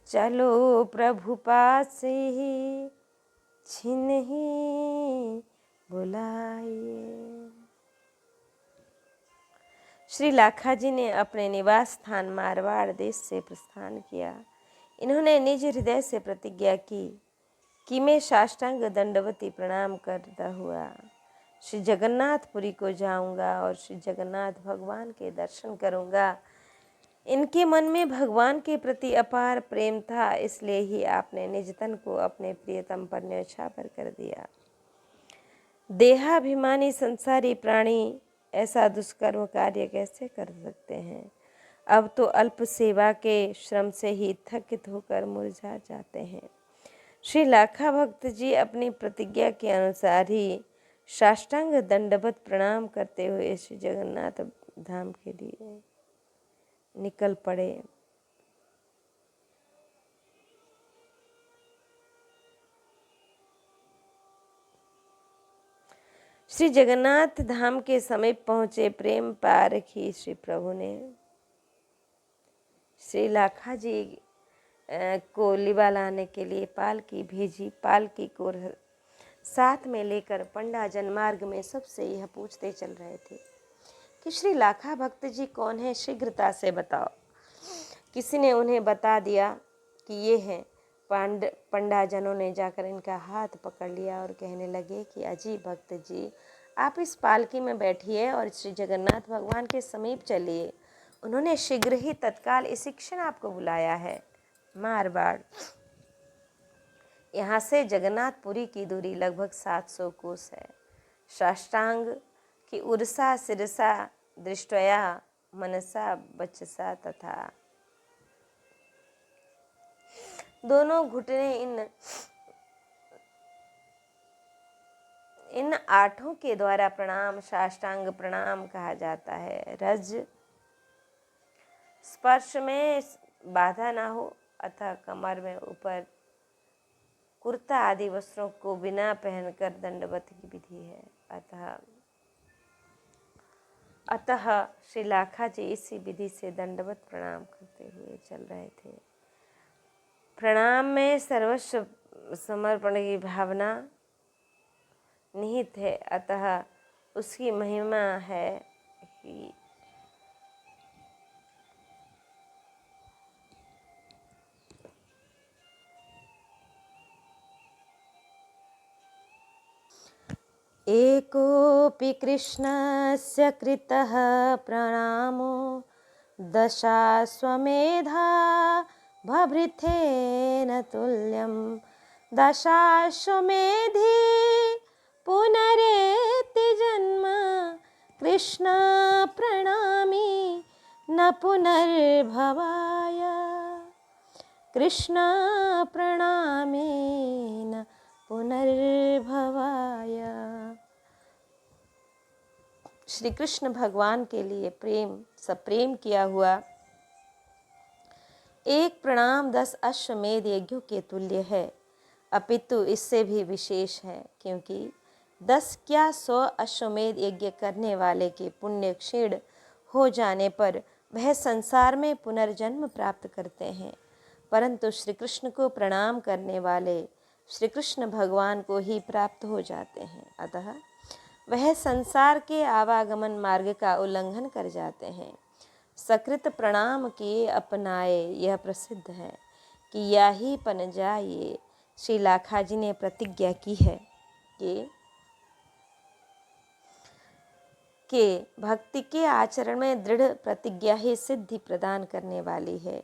चलो प्रभु पास ही छिन्ही बुलाइए। श्री लाखा जी ने अपने निवास स्थान मारवाड़ देश से प्रस्थान किया। इन्होंने निज हृदय से प्रतिज्ञा की कि मैं साष्टांग दंडवती प्रणाम करता हुआ श्री जगन्नाथपुरी को जाऊंगा और श्री जगन्नाथ भगवान के दर्शन करूंगा। इनके मन में भगवान के प्रति अपार प्रेम था, इसलिए ही आपने निज तन को अपने प्रियतम पर न्यौछावर कर दिया। देहाभिमानी संसारी प्राणी ऐसा दुष्कर्म कार्य कैसे कर सकते हैं। अब तो अल्प सेवा के श्रम से ही थकित होकर मुरझा जाते हैं। श्री लाखा भक्त जी अपनी प्रतिज्ञा के अनुसार ही साष्टांग दंडवत प्रणाम करते हुए श्री जगन्नाथ धाम के लिए निकल पड़े। श्री जगन्नाथ धाम के समीप पहुंचे प्रेम पारखी श्री प्रभु ने श्री लाखा जी को लिवा लाने के लिए पालकी भेजी। पालकी को साथ में लेकर पंडा जनमार्ग में सबसे यह पूछते चल रहे थे कि श्री लाखा भक्त जी कौन है, शीघ्रता से बताओ। किसी ने उन्हें बता दिया कि ये हैं। पंडा जनों ने जाकर इनका हाथ पकड़ लिया और कहने लगे कि अजी भक्त जी, आप इस पालकी में बैठिए और श्री जगन्नाथ भगवान के समीप चलिए। उन्होंने शीघ्र ही तत्काल इसी क्षण आपको बुलाया है। मारवाड़ यहाँ से जगन्नाथपुरी की दूरी लगभग 700 कोस है। साष्टांग की उर्सा सिरसा दृष्टया मनसा बचसा तथा दोनों घुटने इन आठों के द्वारा प्रणाम साष्टांग प्रणाम कहा जाता है। रज स्पर्श में बाधा ना हो अतः कमर में ऊपर कुर्ता आदि वस्त्रों को बिना पहनकर दंडवत की विधि है। अतः श्री लाखा जी इसी विधि से दंडवत प्रणाम करते हुए चल रहे थे। प्रणाम में सर्वस्व समर्पण की भावना निहित है, अतः उसकी महिमा है कि एकोऽपि कृष्णस्य कृतः प्रणामो दशाश्वमेधा भभृथेन तुल्यं। दशाश्वमेधि पुनरेति जन्म, कृष्ण प्रणामी न पुनर्भवाय। कृष्ण प्रणामी न पुनर्भवाय। श्री कृष्ण भगवान के लिए प्रेम सप्रेम किया हुआ एक प्रणाम 10 अश्वमेध यज्ञों के तुल्य है, अपितु इससे भी विशेष है, क्योंकि 10 क्या 100 अश्वमेध यज्ञ करने वाले के पुण्य क्षीण हो जाने पर वह संसार में पुनर्जन्म प्राप्त करते हैं, परंतु श्री कृष्ण को प्रणाम करने वाले श्री कृष्ण भगवान को ही प्राप्त हो जाते हैं। अतः वह संसार के आवागमन मार्ग का उल्लंघन कर जाते हैं। सकृत प्रणाम किए अपनाए, यह प्रसिद्ध है कि या ही पन जाइए। श्री लाखा जी ने प्रतिज्ञा की है कि भक्ति के आचरण में दृढ़ प्रतिज्ञा ही सिद्धि प्रदान करने वाली है।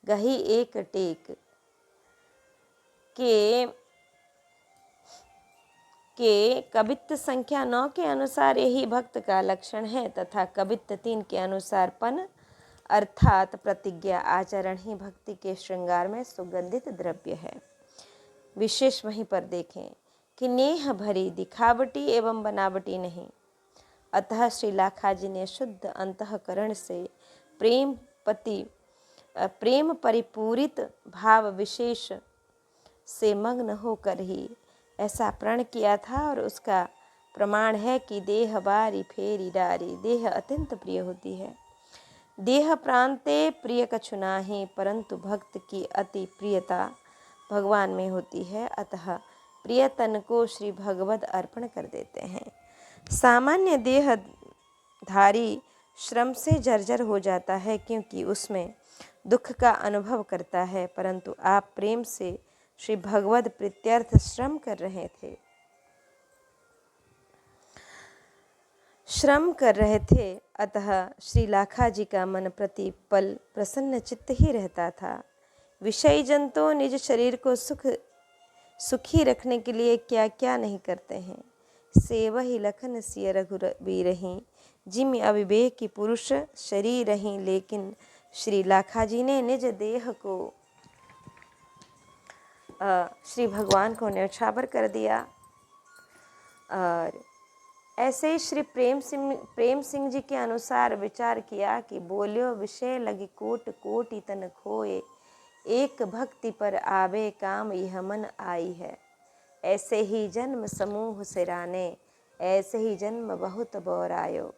गही एक टेक के कबित्त संख्या 9 के अनुसार यही भक्त का लक्षण है तथा कबित्त 3 के अनुसार पन अर्थात प्रतिज्ञा आचरण ही भक्ति के श्रृंगार में सुगंधित द्रव्य है। विशेष वहीं पर देखें कि नेह भरी दिखावटी एवं बनावटी नहीं। अतः श्री लाखाजी ने शुद्ध अंतःकरण से प्रेम परिपूरित भाव विशेष से मग्न होकर ही ऐसा प्रण किया था और उसका प्रमाण है कि देह बारी फेरी डारी, देह अत्यंत प्रिय होती है। देह प्रांते प्रिय कछु नाहि, परंतु भक्त की अति प्रियता भगवान में होती है। अतः प्रियतन को श्री भगवद अर्पण कर देते हैं। सामान्य देहधारी श्रम से जर्जर हो जाता है क्योंकि उसमें दुख का अनुभव करता है, परंतु आप प्रेम से श्री भगवद प्रीत्यर्थ श्रम कर रहे थे। अतः श्री लाखाजी का मन प्रति पल प्रसन्न चित्त ही रहता था। विषयी जन तो निज शरीर को सुखी रखने के लिए क्या क्या नहीं करते हैं। सेवहि लखन सिय रघुबीरहि, जिम अविवेकी पुरुष शरीर रही। लेकिन श्री लाखाजी ने निज देह को श्री भगवान को न्यौछावर कर दिया। और ऐसे ही श्री प्रेम सिंह जी के अनुसार विचार किया कि बोलियो विषय लगी कोट कोटि तन खोए, एक भक्ति पर आवे काम यह मन आई है। ऐसे ही जन्म समूह सिराने, ऐसे ही जन्म बहुत बौरायो।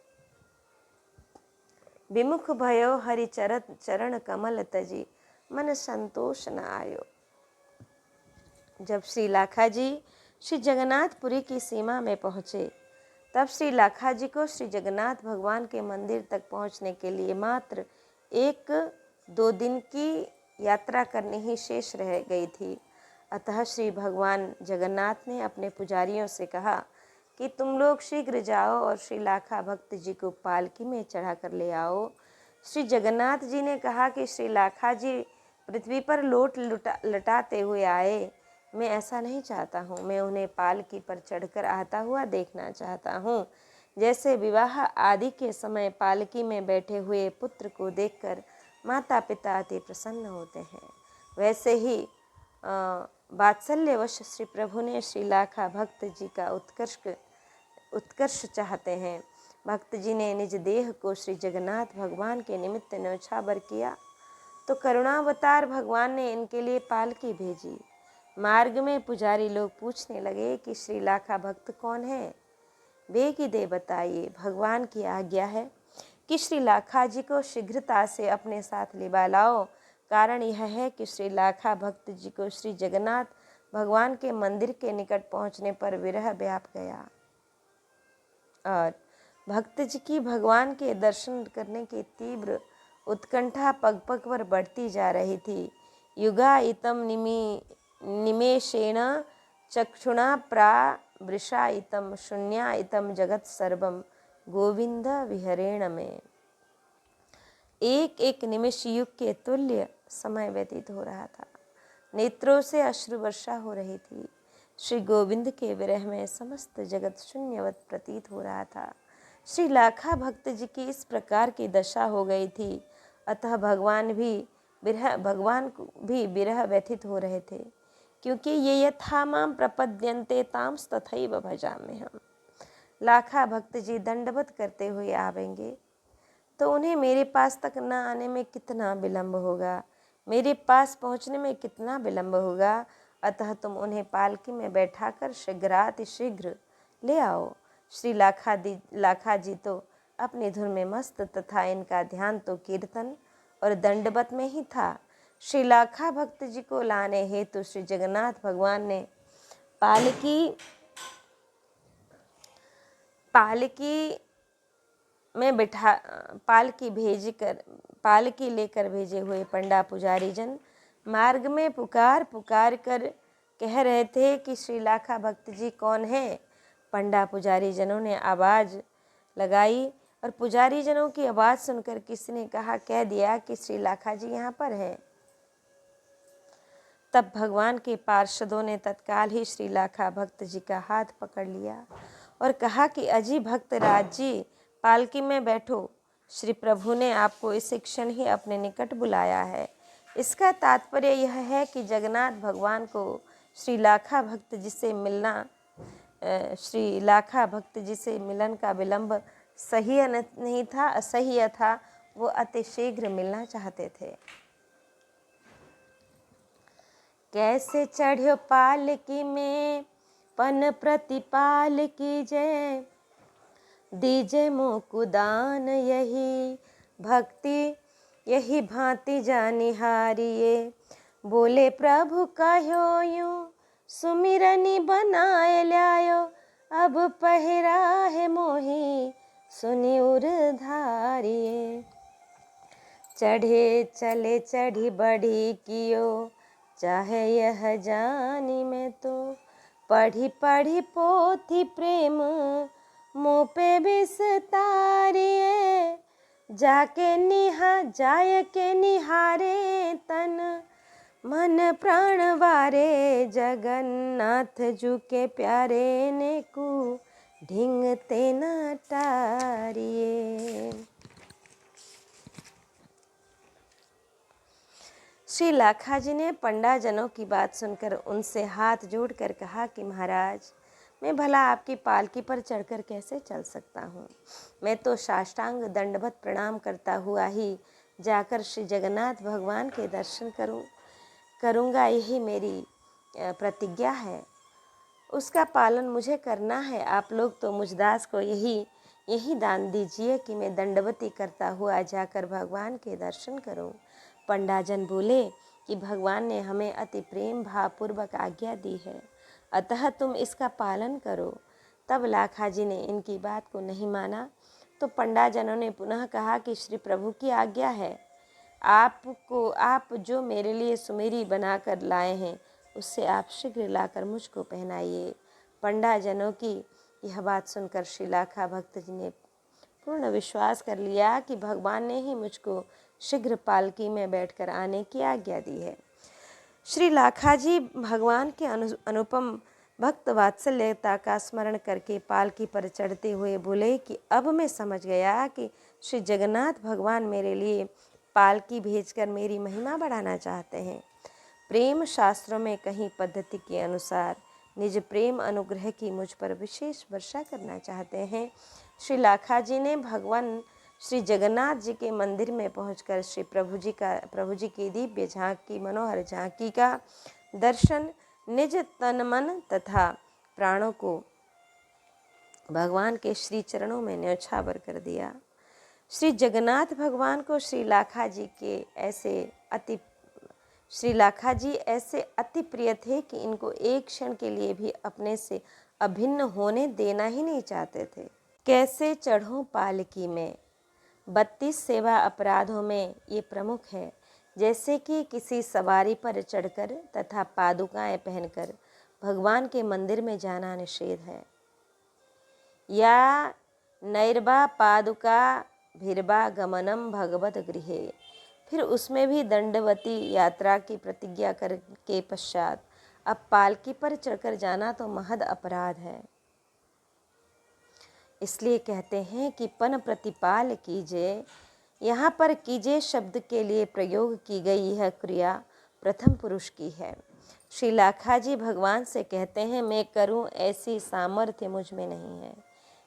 विमुख भयो हरि चरण कमल तजी, मन संतोष न आयो। जब श्री लाखाजी श्री जगन्नाथपुरी की सीमा में पहुँचे तब श्री लाखाजी को श्री जगन्नाथ भगवान के मंदिर तक पहुँचने के लिए मात्र 1-2 दिन की यात्रा करनी ही शेष रह गई थी। अतः श्री भगवान जगन्नाथ ने अपने पुजारियों से कहा कि तुम लोग शीघ्र जाओ और श्री लाखा भक्त जी को पालकी में चढ़ा कर ले आओ। श्री जगन्नाथ जी ने कहा कि श्री लाखा जी पृथ्वी पर लोट लटाते हुए आए। मैं ऐसा नहीं चाहता हूँ, मैं उन्हें पालकी पर चढ़कर आता हुआ देखना चाहता हूँ। जैसे विवाह आदि के समय पालकी में बैठे हुए पुत्र को देखकर माता पिता अति प्रसन्न होते हैं, वैसे ही वात्सल्यवश श्री प्रभु ने श्री लाखा भक्त जी का उत्कर्ष चाहते हैं। भक्त जी ने निज देह को श्री जगन्नाथ भगवान के निमित्त न्यौछावर किया तो करुणावतार भगवान ने इनके लिए पालकी भेजी। मार्ग में पुजारी लोग पूछने लगे कि श्री लाखा भक्त कौन है, बेगिदे बताइए। भगवान की आज्ञा है कि श्री लाखा जी को शीघ्रता से अपने साथ लिवा लाओ। कारण यह है कि श्री लाखा भक्त जी को श्री जगन्नाथ भगवान के मंदिर के निकट पहुंचने पर विरह व्याप गया और भक्त जी की भगवान के दर्शन करने की तीव्र उत्कंठा पग पग पर बढ़ती जा रही थी। युगायितम निमेषेण चक्षुणा प्रावृषायितम शून्यायितम जगत सर्वम गोविंद विहरेण में। एक एक निमिष युग के तुल्य समय व्यतीत हो रहा था। नेत्रों से अश्रु वर्षा हो रही थी। श्री गोविंद के विरह में समस्त जगत शून्यवत प्रतीत हो रहा था। श्री लाखा भक्त जी की इस प्रकार की दशा हो गई थी। अतः भगवान भी विरह व्यथित हो रहे थे, क्योंकि ये यथा माम प्रपद्यन्ते तांस तथैव भजाम्यहम्। लाखा भक्त जी दंडवत करते हुए आवेंगे तो उन्हें मेरे पास तक न आने में कितना विलंब होगा, मेरे पास पहुंचने में कितना विलंब होगा। अतः तुम उन्हें पालकी में बैठाकर शीघ्र ले आओ। श्री लाखा जी तो अपनी धुन में मस्त तथा इनका ध्यान तो कीर्तन और दंडवत में ही था। श्री लाखा भक्त जी को लाने हेतु श्री जगन्नाथ भगवान ने पालकी लेकर भेजे हुए पंडा पुजारी जन मार्ग में पुकार कर कह रहे थे कि श्री लाखा भक्त जी कौन है। पंडा पुजारी जनों ने आवाज़ लगाई और पुजारी जनों की आवाज़ सुनकर किसी ने कह दिया कि श्री लाखा जी यहाँ पर हैं। तब भगवान के पार्षदों ने तत्काल ही श्री लाखा भक्त जी का हाथ पकड़ लिया और कहा कि अजी भक्त राज जी, पालकी में बैठो। श्री प्रभु ने आपको इस क्षण ही अपने निकट बुलाया है। इसका तात्पर्य यह है कि जगन्नाथ भगवान को श्री लाखा भक्त जी से मिलन का विलंब सही नहीं था, असह्य था। वो अति शीघ्र मिलना चाहते थे। कैसे चढ़्यो पालकी में पन प्रतिपाल की जय, दीजे मुकुदान यही भक्ति यही भांति जानिहारिये। बोले प्रभु कहो यूं सुमिरनी बनाए ल्यायो, अब पहरा है मोही सुनि उरधारिये। चढ़े चले चढ़ी बढ़ी कियो, चाहे यह जानी मैं तो, पढ़ी पढ़ी पोथी प्रेम मुँह पे विस्तारिये। जाय के निहारे तन मन प्राण वारे, जगन्नाथ जू के प्यारे ने कु ढिंगते न टारिये। श्री लाखा जी ने पंडा जनों की बात सुनकर उनसे हाथ जोड़कर कहा कि महाराज, मैं भला आपकी पालकी पर चढ़कर कैसे चल सकता हूँ। मैं तो साष्टांग दंडवत प्रणाम करता हुआ ही जाकर श्री जगन्नाथ भगवान के दर्शन करूँगा, यही मेरी प्रतिज्ञा है। उसका पालन मुझे करना है। आप लोग तो मुझदास को यही दान दीजिए कि मैं दंडवती करता हुआ जाकर भगवान के दर्शन करूं। पंडाजन बोले कि भगवान ने हमें अति प्रेम भावपूर्वक आज्ञा दी है, अतः तुम इसका पालन करो। तब लाखा जी ने इनकी बात को नहीं माना तो पंडाजनों ने पुनः कहा कि श्री प्रभु की आज्ञा है, आप जो मेरे लिए सुमेरी बनाकर लाए हैं उससे आप शीघ्र लाकर मुझको पहनाइए। पंडाजनों की यह बात सुनकर श्री लाखा भक्त जी ने पूर्ण विश्वास कर लिया कि भगवान ने ही मुझको शीघ्र पालकी में बैठकर आने की आज्ञा दी है। श्री लाखा जी भगवान के अनुपम भक्त वात्सल्यता का स्मरण करके पालकी पर चढ़ते हुए बोले कि अब मैं समझ गया कि श्री जगन्नाथ भगवान मेरे लिए पालकी भेजकर मेरी महिमा बढ़ाना चाहते हैं। प्रेम शास्त्रों में कहीं पद्धति के अनुसार निज प्रेम अनुग्रह की मुझ पर विशेष वर्षा करना चाहते हैं। श्री लाखा जी ने भगवान श्री जगन्नाथ जी के मंदिर में पहुंचकर श्री प्रभु जी की दिव्य झांकी, मनोहर झांकी का दर्शन निज तन मन तथा प्राणों को भगवान के श्री चरणों में न्यौछावर कर दिया। श्री जगन्नाथ भगवान को श्री लाखा जी ऐसे अति प्रिय थे कि इनको एक क्षण के लिए भी अपने से अभिन्न होने देना ही नहीं चाहते थे। कैसे चढ़ूं पालकी में 32 सेवा अपराधों में ये प्रमुख है, जैसे कि किसी सवारी पर चढ़कर तथा पादुकाएं पहनकर भगवान के मंदिर में जाना निषेध है, या नैर्बा पादुका भिर्बा गमनम भगवत गृहे। फिर उसमें भी दंडवती यात्रा की प्रतिज्ञा करके पश्चात अब पालकी पर चढ़कर जाना तो महद अपराध है। इसलिए कहते हैं कि पन प्रतिपाल कीजिए। यहाँ पर कीजिए शब्द के लिए प्रयोग की गई यह क्रिया प्रथम पुरुष की है। श्री लाखा जी भगवान से कहते हैं, मैं करूं ऐसी सामर्थ्य मुझ में नहीं है,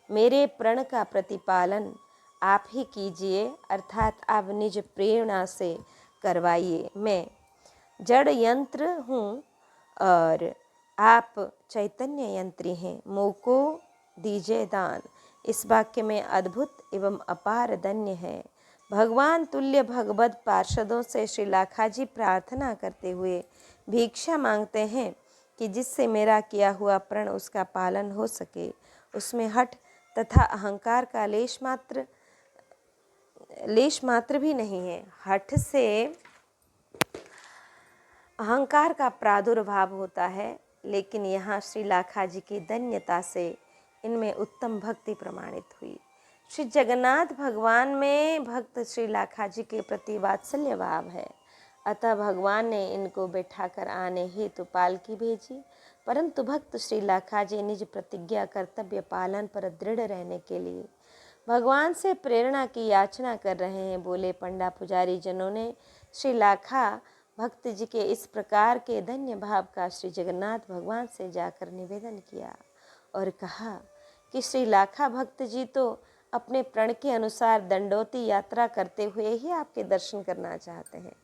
मेरे प्रण का प्रतिपालन आप ही कीजिए, अर्थात आप निज प्रेरणा से करवाइए। मैं जड़ यंत्र हूँ और आप चैतन्य यंत्री हैं, मोको दीजिए दान। इस वाक्य में अद्भुत एवं अपार धन्य है। भगवान तुल्य भगवत पार्षदों से श्री लाखा जी प्रार्थना करते हुए भिक्षा मांगते हैं कि जिससे मेरा किया हुआ प्रण उसका पालन हो सके, उसमें हठ तथा अहंकार का लेश मात्र भी नहीं है। हठ से अहंकार का प्रादुर्भाव होता है, लेकिन यहाँ श्री लाखा जी की धन्यता से इनमें उत्तम भक्ति प्रमाणित हुई। श्री जगन्नाथ भगवान में भक्त श्री लाखा जी के प्रति वात्सल्य भाव है। अतः भगवान ने इनको बैठाकर आने हेतु पालकी भेजी, परंतु भक्त श्री लाखाजी निज प्रतिज्ञा कर्तव्य पालन पर दृढ़ रहने के लिए भगवान से प्रेरणा की याचना कर रहे हैं। बोले, पंडा पुजारी जनों ने श्री लाखा भक्त जी के इस प्रकार के धन्य भाव का श्री जगन्नाथ भगवान से जाकर निवेदन किया और कहा कि श्री लाखा भक्त जी तो अपने प्रण के अनुसार दंडोती यात्रा करते हुए ही आपके दर्शन करना चाहते हैं।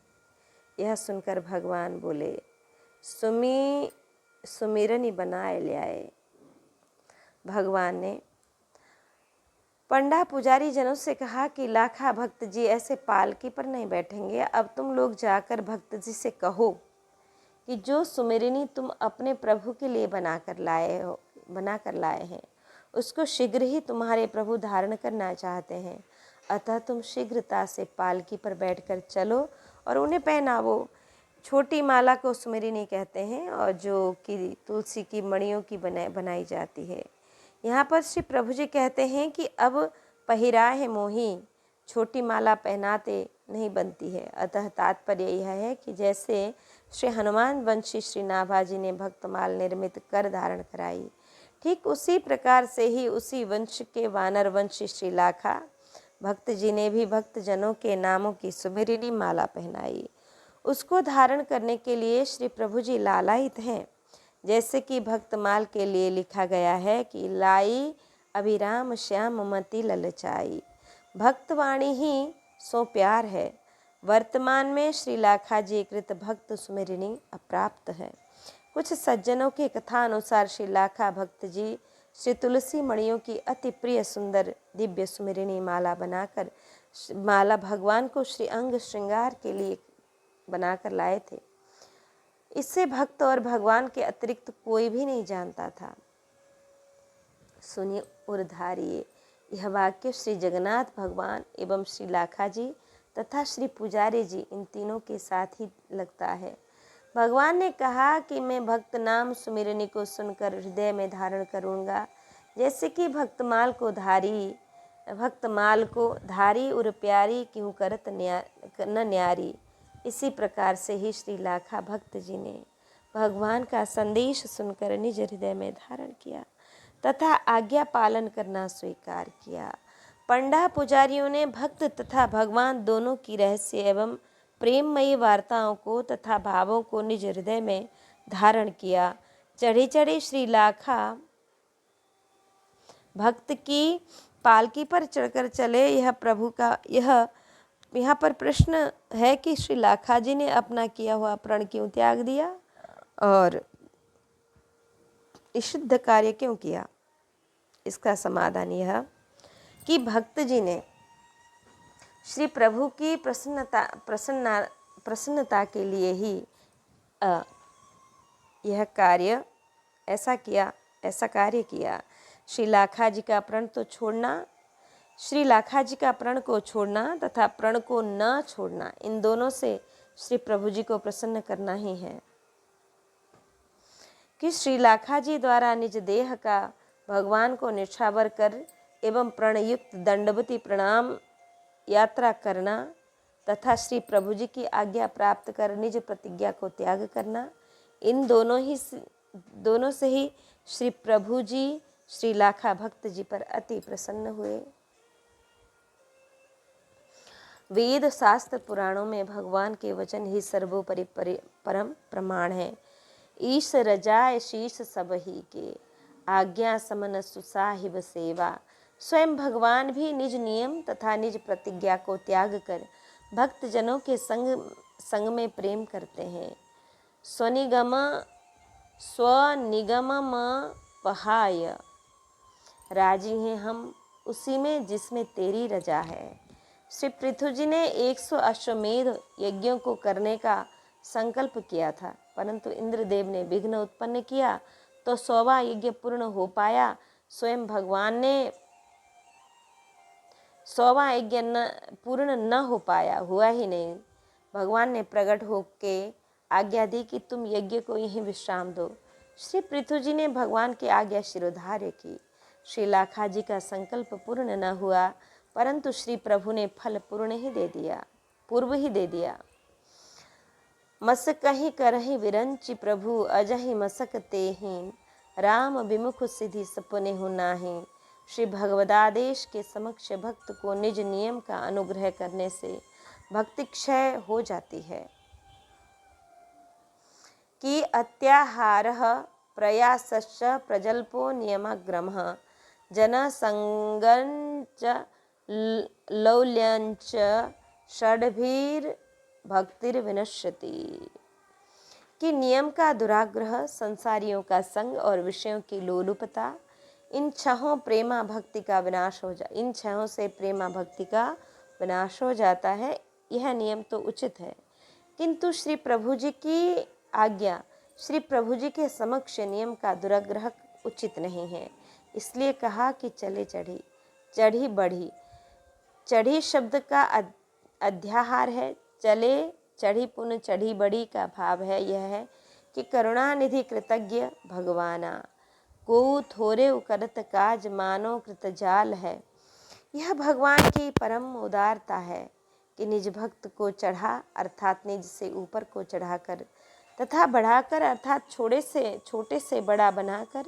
यह सुनकर भगवान बोले, सुमिरनी बनाए ले आए। भगवान ने पंडा पुजारी जनों से कहा कि लाखा भक्त जी ऐसे पालकी पर नहीं बैठेंगे। अब तुम लोग जाकर भक्त जी से कहो कि जो सुमिरनी तुम अपने प्रभु के लिए बनाकर लाए हैं उसको शीघ्र ही तुम्हारे प्रभु धारण करना चाहते हैं। अतः तुम शीघ्रता से पालकी पर बैठकर चलो और उन्हें पहनावो। छोटी माला को सुमिरनी कहते हैं और जो कि तुलसी की मणियों की बनाई जाती है। यहाँ पर श्री प्रभु जी कहते हैं कि अब पहिराए है मोही, छोटी माला पहनाते नहीं बनती है। अतः तात्पर्य यह है कि जैसे श्री हनुमान वंशी श्री नाभाजी ने भक्तमाल निर्मित कर धारण कराई, ठीक उसी प्रकार से ही उसी वंश के वानर वंशी श्री लाखा भक्त जी ने भी भक्त जनों के नामों की सुमिरनी माला पहनाई। उसको धारण करने के लिए श्री प्रभु जी लालायित हैं। जैसे कि भक्तमाल के लिए लिखा गया है कि लाई अभिराम श्याम मति ललचाई, भक्तवाणी ही सो प्यार है। वर्तमान में श्री लाखा जी कृत भक्त सुमिरनी अप्राप्त है। कुछ सज्जनों के कथा अनुसार श्री लाखा भक्त जी श्री तुलसी मणियों की अति प्रिय सुंदर दिव्य सुमिरनी माला बनाकर माला भगवान को श्री अंग श्रृंगार के लिए बनाकर लाए थे। इससे भक्त और भगवान के अतिरिक्त कोई भी नहीं जानता था। सुनिए और धारिये, यह वाक्य श्री जगन्नाथ भगवान एवं श्री लाखा जी तथा श्री पुजारी जी इन तीनों के साथ ही लगता है। भगवान ने कहा कि मैं भक्त नाम सुमिरनी को सुनकर हृदय में धारण करूँगा। जैसे कि भक्तमाल को धारी उर प्यारी क्यों करत न न्यारी, इसी प्रकार से ही श्री लाखा भक्त जी ने भगवान का संदेश सुनकर निज हृदय में धारण किया तथा आज्ञा पालन करना स्वीकार किया। पंडा पुजारियों ने भक्त तथा भगवान दोनों की रहस्य एवं प्रेममयी वार्ताओं को तथा भावों को निज हृदय में धारण किया। चढ़ी चढ़ी श्री लाखा भक्त की पालकी पर चढ़कर चले। यह प्रभु का यहाँ पर प्रश्न है कि श्री लाखा जी ने अपना किया हुआ प्रण क्यों त्याग दिया और निषिद्ध कार्य क्यों किया। इसका समाधान यह कि भक्त जी ने श्री प्रभु की प्रसन्नता के लिए ही यह कार्य ऐसा कार्य किया। श्री लाखा जी का प्रण को छोड़ना तथा प्रण को न छोड़ना, इन दोनों से श्री प्रभु जी को प्रसन्न करना ही है। कि श्री लाखा जी द्वारा निज देह का भगवान को निछावर कर एवं प्रणयुक्त दंडवती प्रणाम यात्रा करना तथा श्री प्रभु जी की आज्ञा प्राप्त कर निज प्रतिज्ञा को त्याग करना, इन दोनों से ही श्री प्रभु जी श्री लाखा भक्त जी पर अति प्रसन्न हुए। वेद शास्त्र पुराणों में भगवान के वचन ही सर्वोपरि परम प्रमाण है। ईश रजाय शीश सब ही के, आज्ञा समन सुसाहिब सेवा। स्वयं भगवान भी निज नियम तथा निज प्रतिज्ञा को त्याग कर भक्त जनों के संग में प्रेम करते हैं। स्वनिगम पहाय, राजी हैं हम उसी में जिसमें तेरी रजा है। श्री पृथु जी ने 100 अश्वमेध यज्ञों को करने का संकल्प किया था, परंतु इंद्रदेव ने विघ्न उत्पन्न किया तो 100वां यज्ञ पूर्ण हो पाया। स्वयं भगवान ने 100वां यज्ञ पूर्ण न हो पाया, हुआ ही नहीं। भगवान ने प्रकट होके आज्ञा दी कि तुम यज्ञ को यहीं विश्राम दो। श्री पृथु जी ने भगवान की आज्ञा शिरोधार्य की। श्री लाखा जी का संकल्प पूर्ण न हुआ, परंतु श्री प्रभु ने फल पूर्व ही दे दिया। मस कहीं करहि विरंचि प्रभु अजहि मसक तेहीन, राम विमुख सिद्धि सपने हो नाही। श्री भगवदादेश के समक्ष भक्त को निज नियम का अनुग्रह करने से भक्ति क्षय हो जाती है। कि अत्याहारः प्रयासश्च प्रजल्पो नियमग्रमः, जनसंगञ्च लौल्यञ्च षड्भिर्भक्तिर्विनश्यति। कि नियम का दुराग्रह, संसारियों का संग और विषयों की लोलुपता, इन छहों से प्रेमा भक्ति का विनाश हो जाता है। यह नियम तो उचित है, किंतु श्री प्रभु जी की आज्ञा, श्री प्रभु जी के समक्ष नियम का दुराग्रह उचित नहीं है। इसलिए कहा कि चले चढ़ी, चढ़ी बढ़ी। चढ़ी शब्द का अध्याहार है। चले चढ़ी पुन चढ़ी बढ़ी का भाव है यह है कि करुणानिधि कृतज्ञ भगवाना, को थोरे करत काज मानो कृतजाल है। यह भगवान की परम उदारता है कि निज भक्त को चढ़ा अर्थात निज से ऊपर को चढ़ाकर तथा बढ़ाकर अर्थात छोटे से बड़ा बनाकर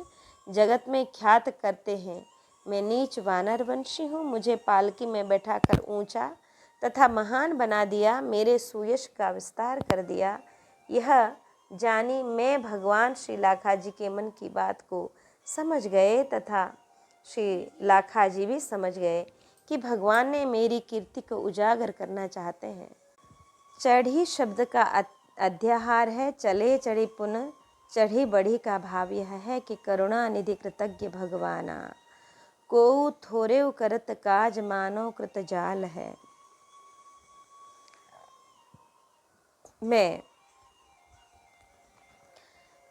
जगत में ख्यात करते हैं। मैं नीच वानर वंशी हूँ, मुझे पालकी में बैठाकर ऊंचा तथा महान बना दिया, मेरे सुयश का विस्तार कर दिया। यह जानी मैं भगवान श्री लाखा जी के मन की बात को समझ गए तथा श्री लाखा जी भी समझ गए कि भगवान ने मेरी कीर्ति को उजागर करना चाहते हैं। चढ़ी शब्द का अध्याहार है। चले चढ़ी पुनः चढ़ी बढ़ी का भाव यह है कि करुणा निधि कृतज्ञ भगवाना, को थोरे करत काज मानो कृतजाल है। मैं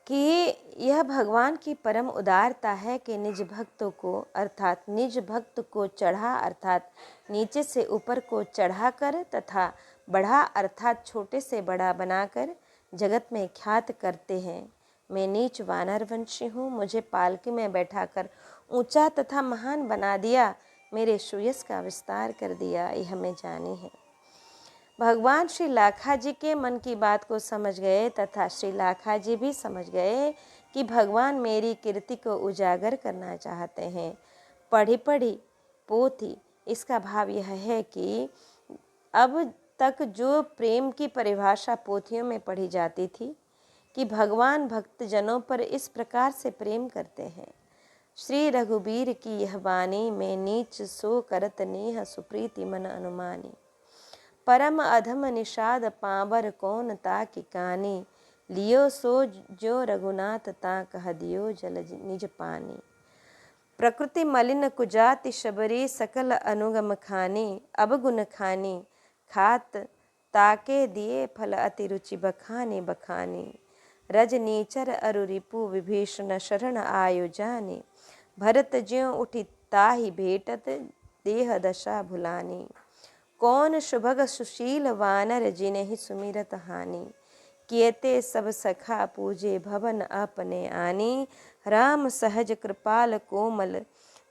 कि यह भगवान की परम उदारता है कि निज भक्तों को अर्थात निज भक्त को चढ़ा अर्थात नीचे से ऊपर को चढ़ाकर तथा बढ़ा अर्थात छोटे से बड़ा बनाकर जगत में ख्यात करते हैं। मैं नीच वानर वंशी हूँ, मुझे पालकी में बैठाकर ऊंचा तथा महान बना दिया, मेरे सुयश का विस्तार कर दिया, यह मैं जानी है। भगवान श्री लाखा जी के मन की बात को समझ गए तथा श्री लाखा जी भी समझ गए कि भगवान मेरी कीर्ति को उजागर करना चाहते हैं। पढ़ी पढ़ी पोथी, इसका भाव यह है कि अब तक जो प्रेम की परिभाषा पोथियों में पढ़ी जाती थी कि भगवान भक्त जनों पर इस प्रकार से प्रेम करते हैं। श्री रघुबीर की यह वाणी में नीच सो करत नेह सुप्रीति मन अनुमानी, परम अधम निषाद पावर कौन ता की कानी, लियो सो जो रघुनाथ ता कह दियो जल निज पानी। प्रकृति मलिन कुजाति शबरी सकल अनुगम खानी, अब गुण खानी खात ताके दिए फल अति रुचि बखानी बखानी। रजनीचर अरु रिपु विभीषण शरण आयो जानी, भरत ज्यों उठी ताहि भेटत देह दशा भुलानी। कौन शुभग सुशील वानर जिन्हि सुमिरत हानि, कियते सब सखा पूजे भवन अपने आनी। राम सहज कृपाल कोमल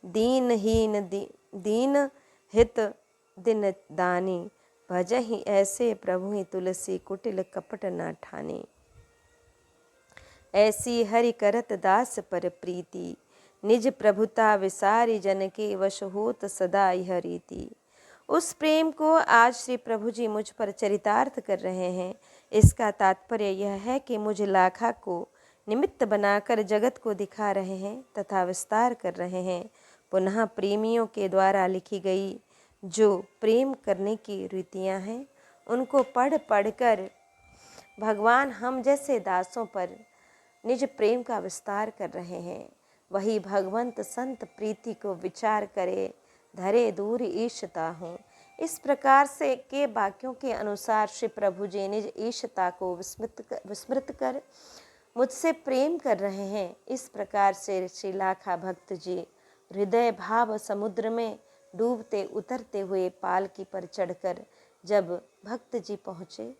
दीनहीन दीन हित दिन दानी, भजहि ऐसे प्रभु तुलसी कुटिल कपट न ठानी। ऐसी हरि करत दास पर प्रीति, निज प्रभुता विसारी जन के वश होत सदा यह रीति। उस प्रेम को आज श्री प्रभु जी मुझ पर चरितार्थ कर रहे हैं। इसका तात्पर्य यह है कि मुझ लाखा को निमित्त बनाकर जगत को दिखा रहे हैं तथा विस्तार कर रहे हैं। पुनः प्रेमियों के द्वारा लिखी गई जो प्रेम करने की रीतियाँ हैं उनको पढ़ पढ़कर भगवान हम जैसे दासों पर निज प्रेम का विस्तार कर रहे हैं। वही भगवंत संत प्रीति को विचार करे, धरे दूर ईशता हूँ। इस प्रकार से के वाक्यों के अनुसार श्री प्रभु जी निज ईशता को विस्मृत कर मुझसे प्रेम कर रहे हैं। इस प्रकार से श्री लाखा भक्त जी हृदय भाव समुद्र में डूबते उतरते हुए पालकी पर चढ़कर जब भक्त जी पहुँचे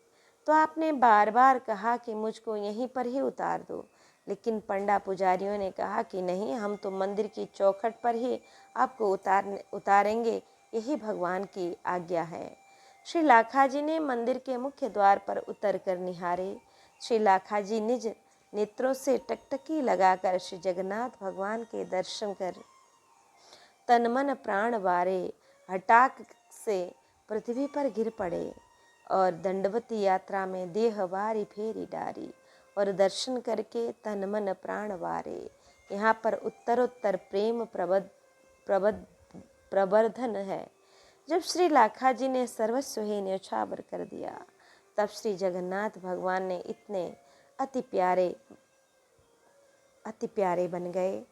तो आपने बार बार कहा कि मुझको यहीं पर ही उतार दो, लेकिन पंडा पुजारियों ने कहा कि नहीं, हम तो मंदिर की चौखट पर ही आपको उतारेंगे, यही भगवान की आज्ञा है। श्री लाखाजी ने मंदिर के मुख्य द्वार पर उतरकर निहारे। श्री लाखाजी निज नेत्रों से टकटकी लगाकर श्री जगन्नाथ भगवान के दर्शन कर तन मन प्राण वारे हटाक से पृथ्वी पर गिर पड़े और दंडवती यात्रा में देह वारी फेरी डारी और दर्शन करके तन मन प्राण वारे। यहाँ पर उत्तरोत्तर प्रेम प्रवर्धन है। जब श्री लाखाजी ने सर्वस्व ही न्यौछावर कर दिया, तब श्री जगन्नाथ भगवान ने इतने अति प्यारे बन गए।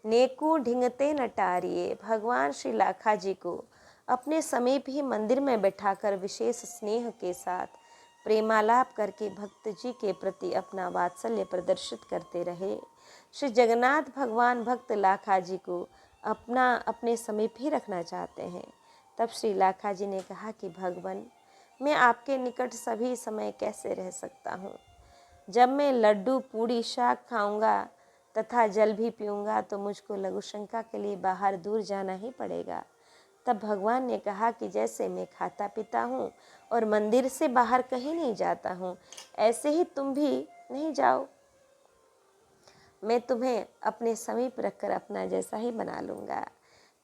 नेकू ढिंगते नटारिये। भगवान श्री लाखाजी को अपने समीप ही मंदिर में बैठाकर विशेष स्नेह के साथ प्रेमालाप करके भक्त जी के प्रति अपना वात्सल्य प्रदर्शित करते रहे। श्री जगन्नाथ भगवान भक्त लाखाजी को अपने समीप ही रखना चाहते हैं। तब श्री लाखाजी ने कहा कि भगवान, मैं आपके निकट सभी समय कैसे रह सकता हूँ। जब मैं लड्डू पूड़ी शाक खाऊंगा तथा जल भी पीऊंगा तो मुझको लघुशंका के लिए बाहर दूर जाना ही पड़ेगा। तब भगवान ने कहा कि जैसे मैं खाता पीता हूँ और मंदिर से बाहर कहीं नहीं जाता हूँ, ऐसे ही तुम भी नहीं जाओ। मैं तुम्हें अपने समीप रखकर अपना जैसा ही बना लूँगा।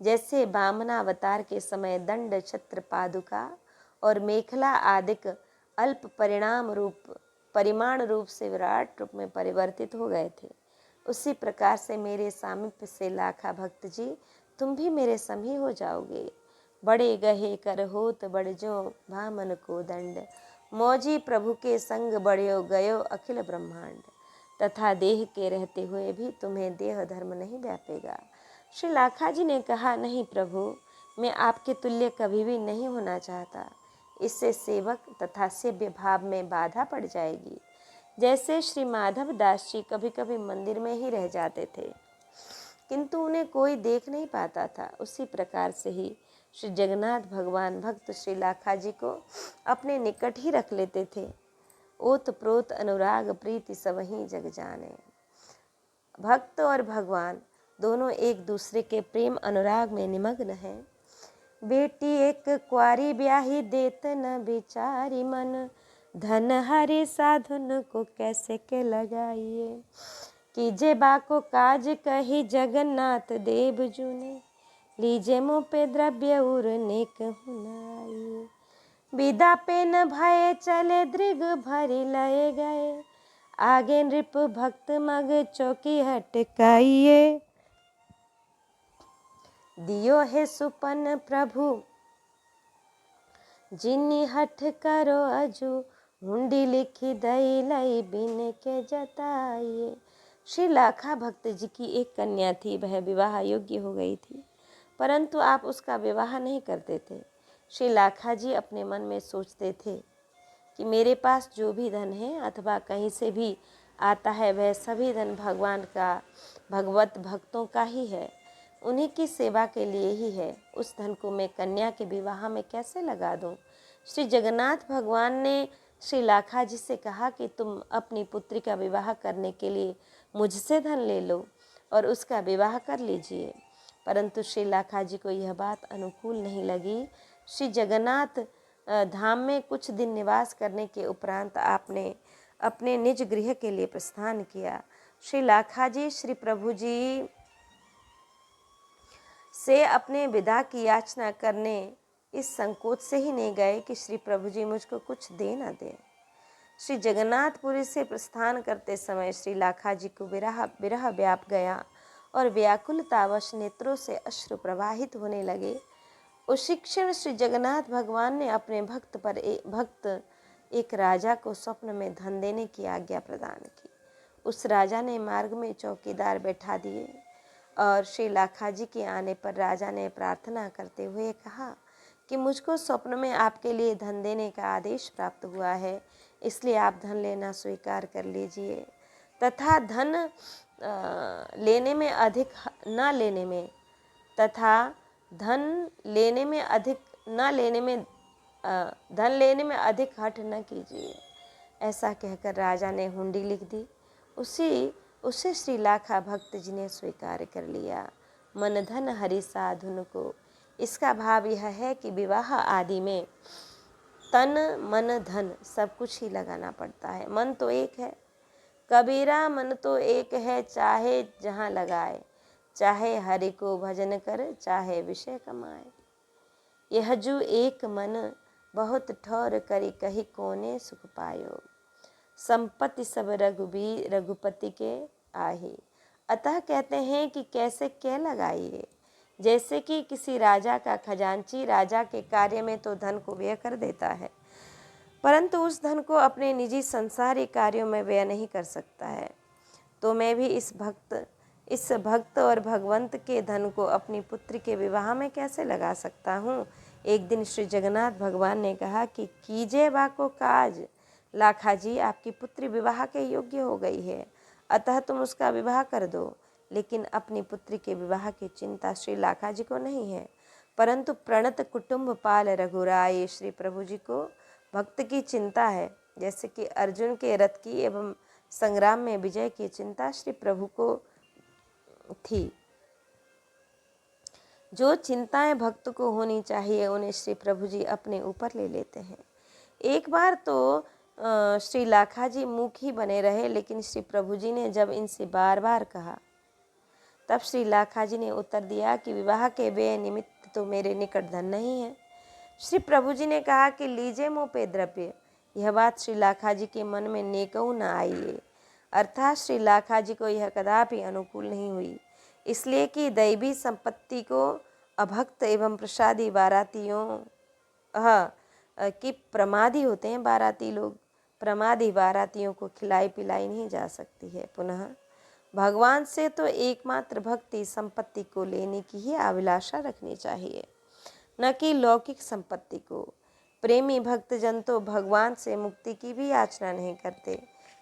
जैसे वामनावतार के समय दंड छत्र पादुका और मेखला आदिक अल्प परिमाण रूप से विराट रूप में परिवर्तित हो गए थे, उसी प्रकार से मेरे सामीप्य से लाखा भक्त जी तुम भी मेरे सम ही हो जाओगे। बड़े गहे कर होत बड़जो भामन को दंड, मौजी प्रभु के संग बड़यो गयो अखिल ब्रह्मांड। तथा देह के रहते हुए भी तुम्हें देह धर्म नहीं व्यापेगा। श्री लाखाजी ने कहा, नहीं प्रभु, मैं आपके तुल्य कभी भी नहीं होना चाहता। इससे सेवक तथा सेव्य भाव में बाधा पड़ जाएगी। जैसे श्री माधव दास जी कभी कभी मंदिर में ही रह जाते थे किंतु उन्हें कोई देख नहीं पाता था, उसी प्रकार से ही श्री जगन्नाथ भगवान भक्त श्री लाखाजी को अपने निकट ही रख लेते थे। ओत प्रोत अनुराग प्रीति सबहीं जग जाने। भक्त और भगवान दोनों एक दूसरे के प्रेम अनुराग में निमग्न हैं। बेटी एक क्वारी ब्याही देत न बिचारी मन, धन हरि साधुन को कैसे के लगाइए। कीजे बाको काज कही जगन्नाथ देव जुने, लीजे मुँह पे द्रव्य उर नेक हुनाइए। विदा पे न भय चले दृग भरी लए गए, आगे नृप भक्त मग चौकी हटकाइए। दियो है सुपन प्रभु जिन्नी हठ करो अजू, हुंडी लिखी दई लई बिन के जताइए। श्री लाखा भक्त जी की एक कन्या थी, वह विवाह योग्य हो गई थी, परंतु आप उसका विवाह नहीं करते थे। श्री लाखा जी अपने मन में सोचते थे कि मेरे पास जो भी धन है अथवा कहीं से भी आता है, वह सभी धन भगवान का, भगवत भक्तों का ही है, उन्हीं की सेवा के लिए ही है। उस धन को मैं कन्या के विवाह में कैसे लगा दूं? श्री जगन्नाथ भगवान ने श्री लाखा जी से कहा कि तुम अपनी पुत्री का विवाह करने के लिए मुझसे धन ले लो और उसका विवाह कर लीजिए। परंतु श्री लाखा जी को यह बात अनुकूल नहीं लगी। श्री जगन्नाथ धाम में कुछ दिन निवास करने के उपरांत आपने अपने निज गृह के लिए प्रस्थान किया। श्री लाखा जी श्री प्रभु जी से अपने विदा की याचना करने इस संकोच से ही नहीं गए कि श्री प्रभु जी मुझको कुछ दे न दे। श्री जगन्नाथपुरी से प्रस्थान करते समय श्री लाखा जी को विरह व्याप गया और व्याकुलतावश नेत्रों से अश्रु प्रवाहित होने लगे। उसी क्षण श्री जगन्नाथ भगवान ने अपने भक्त एक राजा को स्वप्न में धन देने की आज्ञा प्रदान की। उस राजा ने मार्ग में चौकीदार बैठा दिए और श्री लाखा जी के आने पर राजा ने प्रार्थना करते हुए कहा कि मुझको स्वप्न में आपके लिए धन देने का आदेश प्राप्त हुआ है, इसलिए आप धन लेना स्वीकार कर लीजिए तथा धन लेने में अधिक न लेने में तथा धन लेने में अधिक हठ न कीजिए। ऐसा कहकर राजा ने हुंडी लिख दी। उसे श्री लाखा भक्त जी ने स्वीकार कर लिया। मन धन हरि साधुन को। इसका भाव यह है कि विवाह आदि में तन मन धन सब कुछ ही लगाना पड़ता है। मन तो एक है, कबीरा मन तो एक है, चाहे जहाँ लगाए, चाहे हरि को भजन कर, चाहे विषय कमाए। यह जो एक मन बहुत ठौर करी, कही कोने सुख पायो। संपत्ति सब रघुबीर रघुपति के आहे। अतः कहते हैं कि कैसे क्या लगाइए। जैसे कि किसी राजा का खजांची राजा के कार्य में तो धन को व्यय कर देता है, परंतु उस धन को अपने निजी संसारी कार्यों में व्यय नहीं कर सकता है। तो मैं भी इस भक्त और भगवंत के धन को अपनी पुत्री के विवाह में कैसे लगा सकता हूँ। एक दिन श्री जगन्नाथ भगवान ने कहा कि कीजिए बाको काज, लाखा जी आपकी पुत्री विवाह के योग्य हो गई है, अतः तुम उसका विवाह कर दो। लेकिन अपनी पुत्री के विवाह की चिंता श्री लाखा जी को नहीं है, परंतु प्रणत कुटुंब पाल रघुराय श्री प्रभु जी को भक्त की चिंता है। जैसे कि अर्जुन के रथ की एवं संग्राम में विजय की चिंता श्री प्रभु को थी। जो चिंताएं भक्त को होनी चाहिए उन्हें श्री प्रभु जी अपने ऊपर ले लेते हैं। एक बार तो श्री लाखा जी मूक ही बने रहे, लेकिन श्री प्रभु जी ने जब इनसे बार बार कहा, तब श्री लाखा जी ने उत्तर दिया कि विवाह के व्यय निमित्त तो मेरे निकट धन नहीं है। श्री प्रभु जी ने कहा कि लीजिए मुँह पे द्रव्य। यह बात श्री लाखा जी के मन में नेकऊ न आइए, अर्थात श्री लाखा जी को यह कदापि अनुकूल नहीं हुई, इसलिए कि दैवी संपत्ति को अभक्त एवं प्रसादी बारातियों कि प्रमादी होते हैं बाराती लोग, प्रमादी बारातियों को खिलाई पिलाई नहीं जा सकती है। पुनः भगवान से तो एकमात्र भक्ति संपत्ति को लेने की ही अभिलाषा रखनी चाहिए, न कि लौकिक संपत्ति को। प्रेमी भक्तजन तो भगवान से मुक्ति की भी याचना नहीं करते।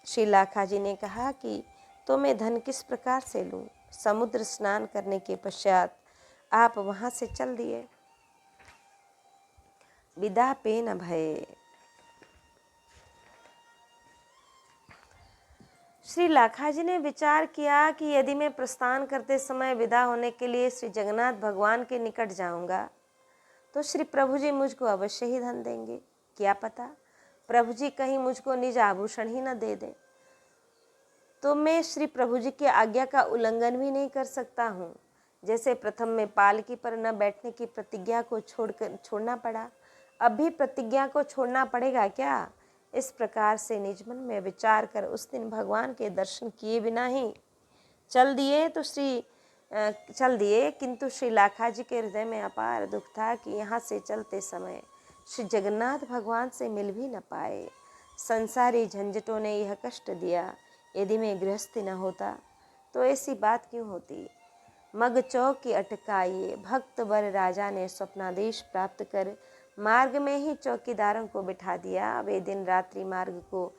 श्री लाखा जी ने कहा कि तो मैं धन किस प्रकार से लूँ। समुद्र स्नान करने के पश्चात आप वहाँ से चल दिए। विदा पे न भय। श्री लाखा जी ने विचार किया कि यदि मैं प्रस्थान करते समय विदा होने के लिए श्री जगन्नाथ भगवान के निकट जाऊंगा तो श्री प्रभु जी मुझको अवश्य ही धन देंगे। क्या पता प्रभु जी कहीं मुझको निज आभूषण ही न दे दें, तो मैं श्री प्रभु जी की आज्ञा का उल्लंघन भी नहीं कर सकता हूँ। जैसे प्रथम में पालकी पर न बैठने की प्रतिज्ञा को छोड़ना पड़ा, अब भी प्रतिज्ञा को छोड़ना पड़ेगा क्या। इस प्रकार से निज मन में विचार कर उस दिन भगवान के दर्शन किए बिना ही चल दिए। किंतु श्री लाखा जी के हृदय में अपार दुख था कि यहाँ से चलते समय श्री जगन्नाथ भगवान से मिल भी न पाए। संसारी झंझटों ने यह कष्ट दिया। यदि मैं गृहस्थी न होता तो ऐसी बात क्यों होती। मग चौक की अटकाइए भक्त वर राजा ने स्वप्नादेश प्राप्त कर मार्ग में ही चौकीदारों को बिठा दिया। वे दिन रात्रि मार्ग को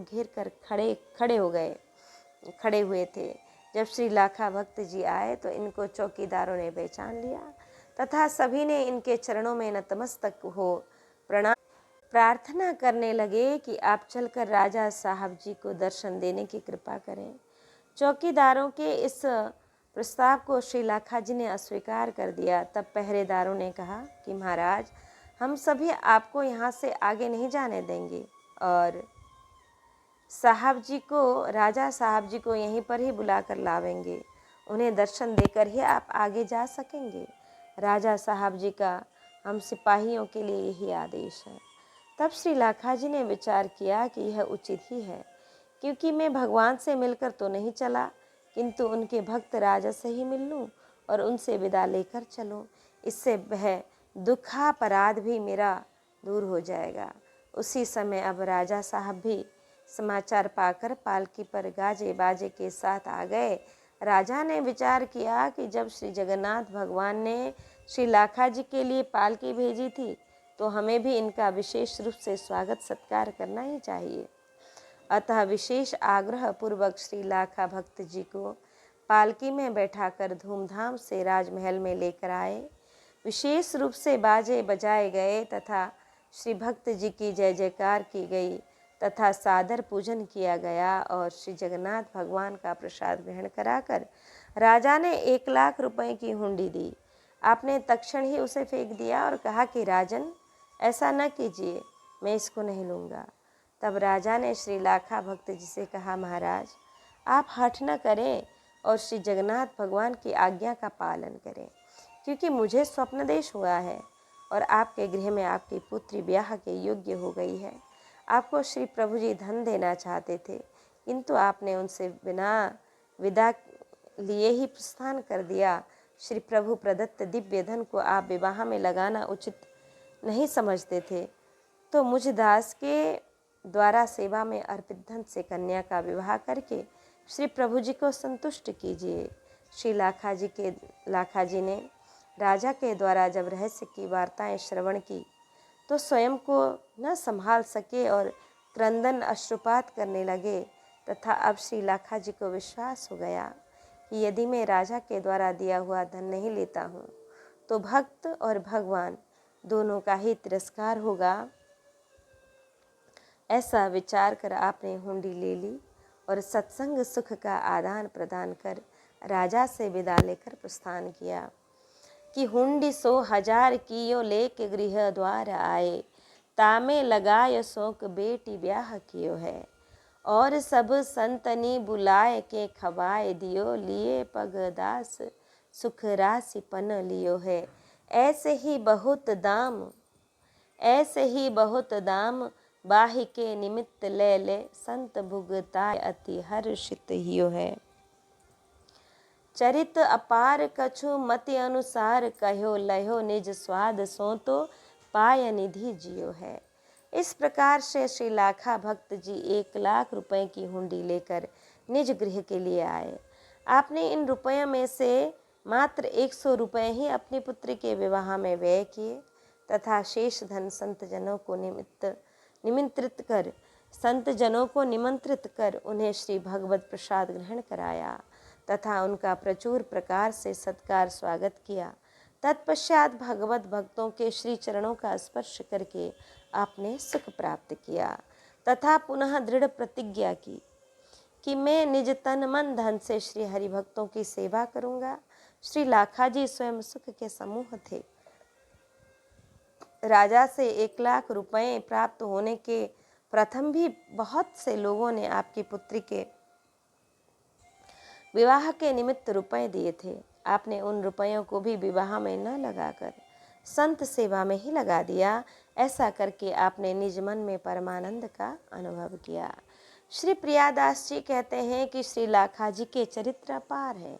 घेर कर खड़े हुए थे। जब श्री लाखा भक्त जी आए तो इनको चौकीदारों ने पहचान लिया तथा सभी ने इनके चरणों में नतमस्तक हो प्रणाम प्रार्थना करने लगे कि आप चलकर राजा साहब जी को दर्शन देने की कृपा करें। चौकीदारों के इस प्रस्ताव को श्री लाखा जी ने अस्वीकार कर दिया। तब पहरेदारों ने कहा कि महाराज हम सभी आपको यहाँ से आगे नहीं जाने देंगे और राजा साहब जी को यहीं पर ही बुला कर लावेंगे। उन्हें दर्शन देकर ही आप आगे जा सकेंगे। राजा साहब जी का हम सिपाहियों के लिए यही आदेश है। तब श्री लाखा जी ने विचार किया कि यह उचित ही है, क्योंकि मैं भगवान से मिलकर तो नहीं चला, किंतु उनके भक्त राजा से ही मिल लूँ और उनसे विदा लेकर चलूँ। इससे वह दुखापराध भी मेरा दूर हो जाएगा। उसी समय अब राजा साहब भी समाचार पाकर पालकी पर गाजे बाजे के साथ आ गए। राजा ने विचार किया कि जब श्री जगन्नाथ भगवान ने श्री लाखा जी के लिए पालकी भेजी थी तो हमें भी इनका विशेष रूप से स्वागत सत्कार करना ही चाहिए। अतः विशेष आग्रह पूर्वक श्री लाखा भक्त जी को पालकी में बैठाकर धूमधाम से राजमहल में लेकर आए। विशेष रूप से बाजे बजाए गए तथा श्री भक्त जी की जय जयकार की गई तथा सादर पूजन किया गया और श्री जगन्नाथ भगवान का प्रसाद ग्रहण कराकर राजा ने 1 लाख रुपए की हुंडी दी। आपने तत्क्षण ही उसे फेंक दिया और कहा कि राजन, ऐसा न कीजिए, मैं इसको नहीं लूँगा। तब राजा ने श्री लाखा भक्त जी से कहा, महाराज, आप हठ न करें और श्री जगन्नाथ भगवान की आज्ञा का पालन करें, क्योंकि मुझे स्वप्नदेश हुआ है और आपके गृह में आपकी पुत्री ब्याह के योग्य हो गई है। आपको श्री प्रभु जी धन देना चाहते थे, किंतु आपने उनसे बिना विदा लिए ही प्रस्थान कर दिया। श्री प्रभु प्रदत्त दिव्य धन को आप विवाह में लगाना उचित नहीं समझते थे, तो मुझ दास के द्वारा सेवा में अर्पित धन से कन्या का विवाह करके श्री प्रभु जी को संतुष्ट कीजिए। श्री लाखा जी ने राजा के द्वारा जब रहस्य की वार्ताएं श्रवण की तो स्वयं को न संभाल सके और क्रंदन अश्रुपात करने लगे, तथा अब श्री लाखा जी को विश्वास हो गया कि यदि मैं राजा के द्वारा दिया हुआ धन नहीं लेता हूँ तो भक्त और भगवान दोनों का ही तिरस्कार होगा। ऐसा विचार कर आपने हुंडी ले ली और सत्संग सुख का आदान प्रदान कर राजा से विदा लेकर प्रस्थान किया कि हुंडी 100,000 कियो लेके गृह द्वार आए, तामे लगाय शोक बेटी ब्याह कियो है, और सब संतनी बुलाए के खवाए दियो, लिए पगदास सुख राशि पन लियो है। ऐसे ही बहुत दाम बाहि के निमित्त ले ले, संत भुगताय अति हर्षित हियो है। चरित अपार कछु मति अनुसार कहो, लहो निज स्वाद सो तो पाय निधि जियो है। इस प्रकार से श्री लाखा भक्त जी 1,00,000 रुपए की हुंडी लेकर निज गृह के लिए आए। आपने इन रुपयों में से मात्र 100 रुपये ही अपनी पुत्री के विवाह में व्यय किए तथा शेष धन संत जनों को निमंत्रित कर उन्हें श्री भगवत प्रसाद ग्रहण कराया तथा उनका प्रचुर प्रकार से सत्कार स्वागत किया। तत्पश्चात भगवत भक्तों के श्री चरणों का स्पर्श करके आपने सुख प्राप्त किया तथा पुनः दृढ़ प्रतिज्ञा की कि मैं निज तन मन धन से श्री हरि भक्तों की सेवा करूंगा। श्री लाखा जी स्वयं सुख के समूह थे। राजा से 1,00,000 रुपए प्राप्त होने के प्रथम भी बहुत से लोगों ने आपकी पुत्री के विवाह के निमित्त रुपए दिए थे। आपने उन रुपयों को भी विवाह में न लगाकर संत सेवा में ही लगा दिया। ऐसा करके आपने निज मन में परमानंद का अनुभव किया। श्री प्रियादास जी कहते हैं कि श्री लाखा जी के चरित्र अपार हैं।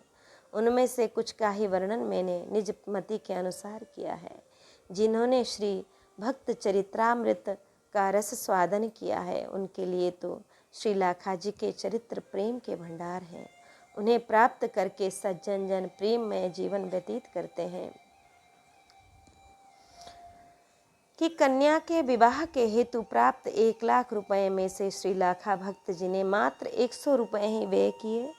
उनमें से कुछ का ही वर्णन मैंने निज मति के अनुसार किया है। जिन्होंने श्री भक्त चरित्रामृत का रस स्वादन किया है, उनके लिए तो श्री लाखा जी के चरित्र प्रेम के भंडार हैं। उन्हें प्राप्त करके सज्जन जन प्रेम में जीवन व्यतीत करते हैं। कि कन्या के विवाह के हेतु प्राप्त 1,00,000 रुपए में से श्री लाखा भक्त जी ने मात्र 100 रुपए ही व्यय किए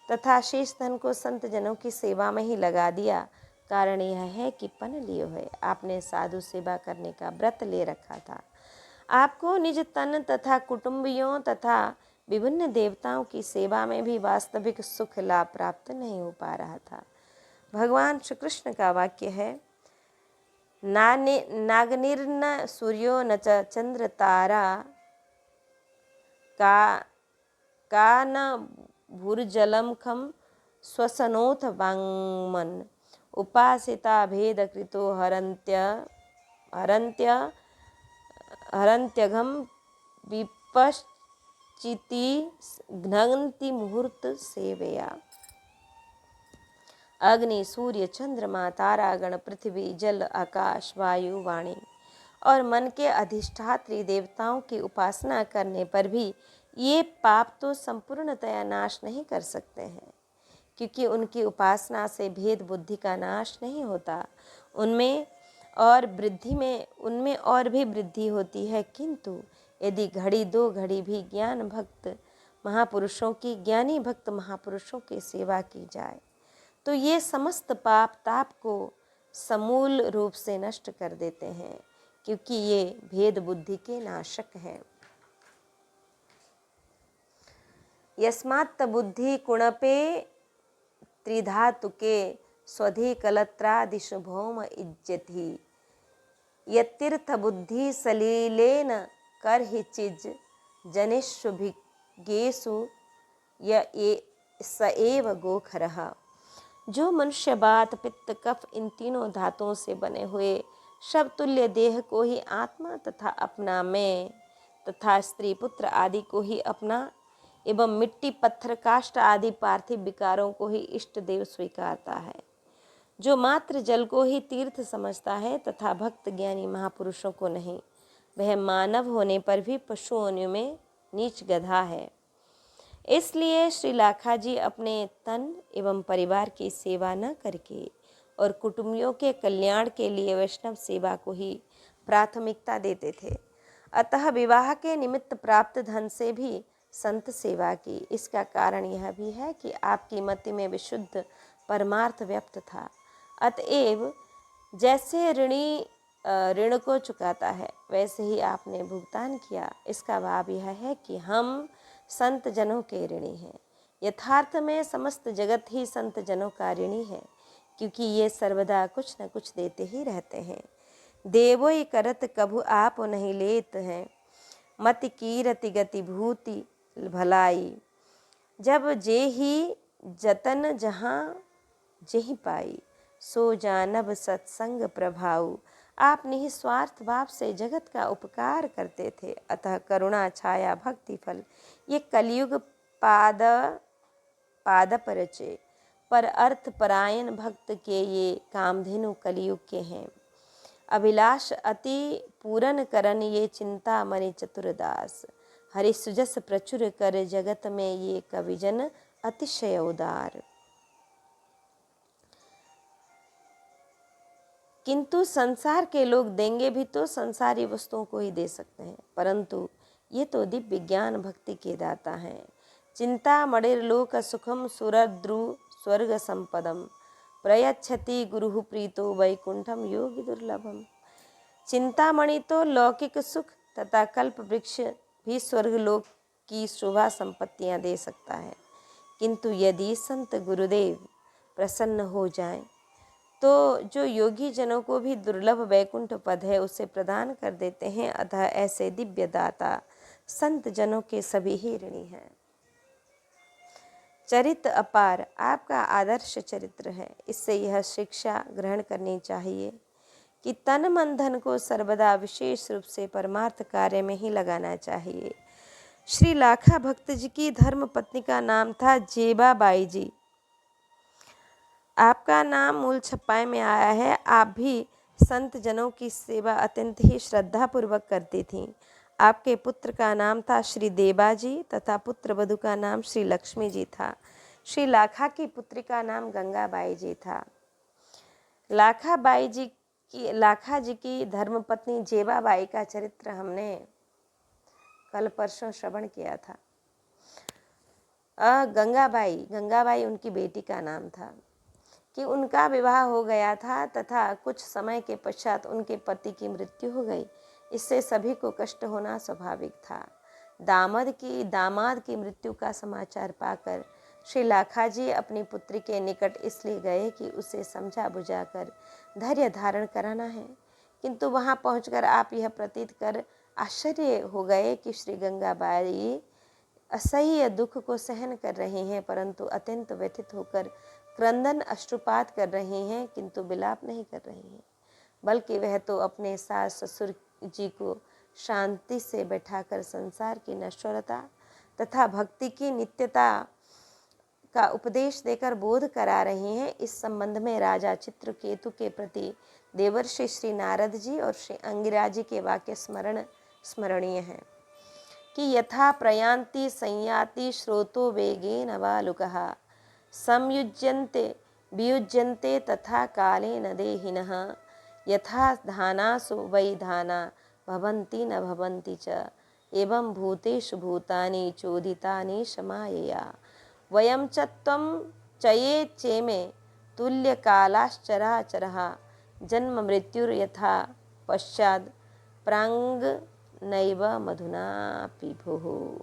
तथा शेष धन को संत जनों की सेवा में ही लगा दिया। कारण यह है कि पन लियो है, आपने साधु सेवा करने का व्रत ले रखा था। आपको निज तन तथा कुटुंबियों तथा विभिन्न देवताओं की सेवा में भी वास्तविक सुख लाभ प्राप्त नहीं हो पा रहा था। भगवान श्री कृष्ण का वाक्य है, नागनिर्न सूर्यो न च चंद्र तारा का न भूर्जलम खम स्वसनोथ वांगमन, उपासिता भेद कृतो हरन्त्यघम विपश्चिति घ्नन्ति मुहूर्त सेवया। अग्नि, सूर्य, चंद्रमा, तारागण, पृथ्वी, जल, आकाश, वायु, वाणी और मन के अधिष्ठात्री देवताओं की उपासना करने पर भी ये पाप तो संपूर्णतया नाश नहीं कर सकते हैं, क्योंकि उनकी उपासना से भेद बुद्धि का नाश नहीं होता। उनमें और भी वृद्धि होती है, किंतु यदि घड़ी 2 घड़ी भी ज्ञानी भक्त महापुरुषों की सेवा की जाए तो ये समस्त पाप ताप को समूल रूप से नष्ट कर देते हैं, क्योंकि ये भेद बुद्धि के नाशक हैं। यस्मात् बुद्धि कुणपे त्रिधातुके स्वधे कलत्रादिशु भौम इज्जति यतीर्थबुद्धि सलीलेन कर ही चिज जनिष्भिज्ञेषु स एव गोखरः। जो मनुष्य बात पित्त कफ इन तीनों धातुओं से बने हुए शवतुल्य देह को ही आत्मा तथा अपना मैं तथा स्त्री पुत्र आदि को ही अपना एवं मिट्टी पत्थर काष्ठ आदि पार्थिव विकारों को ही इष्ट देव स्वीकारता है, जो मात्र जल को ही तीर्थ समझता है तथा भक्त ज्ञानी महापुरुषों को नहीं, वह मानव होने पर भी पशुओं में नीच गधा है। इसलिए श्री लाखा जी अपने तन एवं परिवार की सेवा न करके और कुटुंबियों के कल्याण के लिए वैष्णव सेवा को ही प्राथमिकता देते थे। अतः विवाह के निमित्त प्राप्त धन से भी संत सेवा की। इसका कारण यह भी है कि आपकी मति में विशुद्ध परमार्थ व्यक्त था। अतएव जैसे ऋणी ऋण को चुकाता है वैसे ही आपने भुगतान किया। इसका भाव यह है कि हम संत जनों के ऋणी हैं। यथार्थ में समस्त जगत ही संत जनों का ऋणी है, क्योंकि ये सर्वदा कुछ न कुछ देते ही रहते हैं। देवोई करत कभु आप नहीं लेत हैं, मति कीरति गति भूति भलाई। जब जे ही जतन जहाँ जेहि पाई, सो जानब सत्संग प्रभाऊ। आप निस्वार्थ भाव से जगत का उपकार करते थे। अतः करुणा छाया भक्ति फल ये कलयुग पाद परचे पर अर्थ परायण भक्त के ये कामधेनु कलयुग के हैं। अभिलाष अति पूरन करन ये चिंता मणि चतुरदास। हरि सुजस प्रचुर कर जगत में ये कविजन अतिशय उदार। किंतु संसार के लोग देंगे भी तो संसारी वस्तुओं को ही दे सकते हैं, परंतु ये तो दिव्य ज्ञान भक्ति के दाता हैं। चिंता मणिर लोक सुखम सुरद्रु स्वर्ग संपदम प्रयच्छति गुरु प्रीतो वैकुंठम योगी दुर्लभम। चिंतामणि तो लौकिक सुख तथा कल्प वृक्ष भी स्वर्ग लोक की शोभा संपत्तियां दे सकता है, किंतु यदि संत गुरुदेव प्रसन्न हो जाएं तो जो योगी जनों को भी दुर्लभ वैकुंठ पद है उसे प्रदान कर देते हैं। अतः ऐसे दिव्य दाता संत जनों के सभी ही ऋणी हैं। चरित्र अपार आपका आदर्श चरित्र है। इससे यह शिक्षा ग्रहण करनी चाहिए कि तन मन धन को सर्वदा विशेष रूप से परमार्थ कार्य में ही लगाना चाहिए। श्री लाखा भक्त जी की धर्म पत्नी का नाम था जेबाबाई जी। आपका नाम मूल छप्पाई में आया है। आप भी संत जनों की सेवा अत्यंत ही श्रद्धा पूर्वक करती थीं। आपके पुत्र का नाम था श्री देबा जी तथा पुत्र वधू का नाम श्री लक्ष्मी जी था। श्री लाखा की पुत्री का नाम गंगाबाई जी था। लाखा जी की धर्मपत्नी जेबाबाई का चरित्र हमने कल परसों श्रवण किया था। गंगाबाई उनकी बेटी का नाम था कि उनका विवाह हो गया था तथा कुछ समय के पश्चात उनके पति की मृत्यु हो गई। इससे सभी को कष्ट होना स्वाभाविक था। दामाद की मृत्यु का समाचार पाकर श्री लाखा जी अपनी पुत्री के निकट इसलिए गए कि उसे समझा बुझाकर धैर्य धारण कराना है, किंतु वहां पहुंचकर आप यह प्रतीत कर आश्चर्य हो गए कि श्री गंगाबाई असह्य दुख को सहन कर रही हैं, परंतु अत्यंत व्यथित होकर क्रंदन अश्रुपात कर रही हैं, किंतु विलाप नहीं कर रही हैं, बल्कि वह तो अपने सास ससुर जी को शांति से बैठाकर संसार की नश्वरता तथा भक्ति की नित्यता का उपदेश देकर बोध करा रही हैं। इस संबंध में राजा चित्रकेतु के प्रति देवर्षि श्री नारद जी और श्री अंगिरा जी के वाक्य स्मरणीय हैं कि यथा प्रयान्ति संयाति श्रोतो वेगेन वालुकः संयुज्यन्ते वियुज्यन्ते तथा कालेन देहिनः यथा धानासु वै धाना भवन्ति न भवन्ति च एवं भूतेषु भूतानि चोदितानि समायया वयं च त्वं चये चेमे तुल्यकालाश्चराचरः जन्म मृत्युर्यथा पश्चात् प्रांग नैव मधुना पिभुः।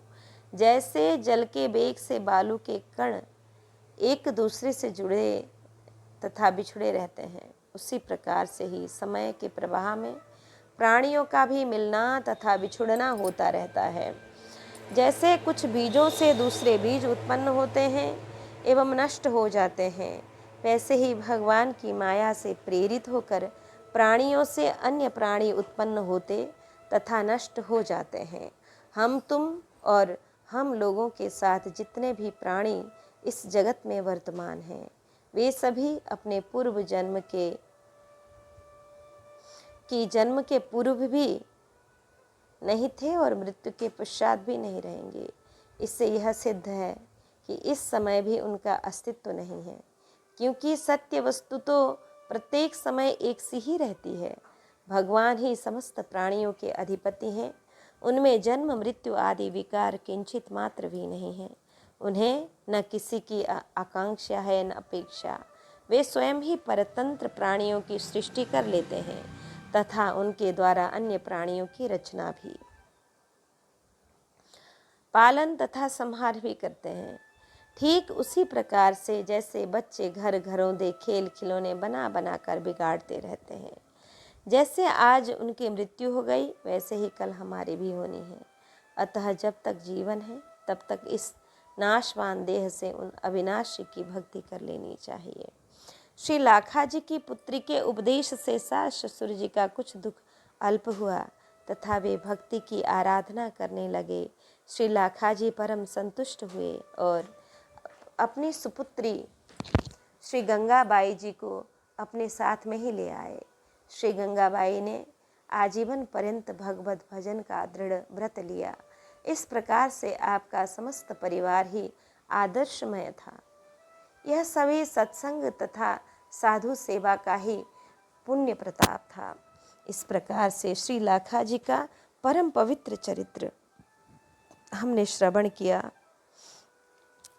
जैसे जल के वेग से बालू के कण एक दूसरे से जुड़े तथा बिछुड़े रहते हैं, उसी प्रकार से ही समय के प्रवाह में प्राणियों का भी मिलना तथा बिछुड़ना होता रहता है। जैसे कुछ बीजों से दूसरे बीज उत्पन्न होते हैं एवं नष्ट हो जाते हैं, वैसे ही भगवान की माया से प्रेरित होकर प्राणियों से अन्य प्राणी उत्पन्न होते तथा नष्ट हो जाते हैं। हम तुम और हम लोगों के साथ जितने भी प्राणी इस जगत में वर्तमान हैं, वे सभी अपने पूर्व जन्म जन्म के पूर्व भी नहीं थे और मृत्यु के पश्चात भी नहीं रहेंगे। इससे यह सिद्ध है कि इस समय भी उनका अस्तित्व नहीं है, क्योंकि सत्य वस्तु तो प्रत्येक समय एक सी ही रहती है। भगवान ही समस्त प्राणियों के अधिपति हैं। उनमें जन्म मृत्यु आदि विकार किंचित मात्र भी नहीं है। उन्हें न किसी की आकांक्षा है न अपेक्षा। वे स्वयं ही परतंत्र प्राणियों की सृष्टि कर लेते हैं तथा उनके द्वारा अन्य प्राणियों की रचना भी, पालन तथा संहार भी करते हैं। ठीक उसी प्रकार से जैसे बच्चे घर घरों खेल खिलौने बना बना कर बिगाड़ते रहते हैं, जैसे आज उनकी मृत्यु हो गई वैसे ही कल हमारी भी होनी है। अतः जब तक जीवन है तब तक इस नाशवान देह से उन अविनाशी की भक्ति कर लेनी चाहिए। श्री लाखा जी की पुत्री के उपदेश से सास ससुर जी का कुछ दुख अल्प हुआ तथा वे भक्ति की आराधना करने लगे। श्री लाखा जी परम संतुष्ट हुए और अपनी सुपुत्री श्री गंगाबाई जी को अपने साथ में ही ले आए। श्री गंगाबाई ने आजीवन पर्यंत भगवत भजन का दृढ़ व्रत लिया। इस प्रकार से आपका समस्त परिवार ही आदर्शमय था। यह सभी सत्संग तथा साधु सेवा का ही पुण्य प्रताप था। इस प्रकार से श्री लाखा जी का परम पवित्र चरित्र हमने श्रवण किया।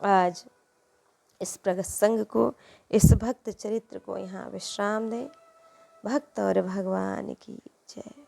आज इस प्रसंग को, इस भक्त चरित्र को यहाँ विश्राम दें। भक्त और भगवान की जय।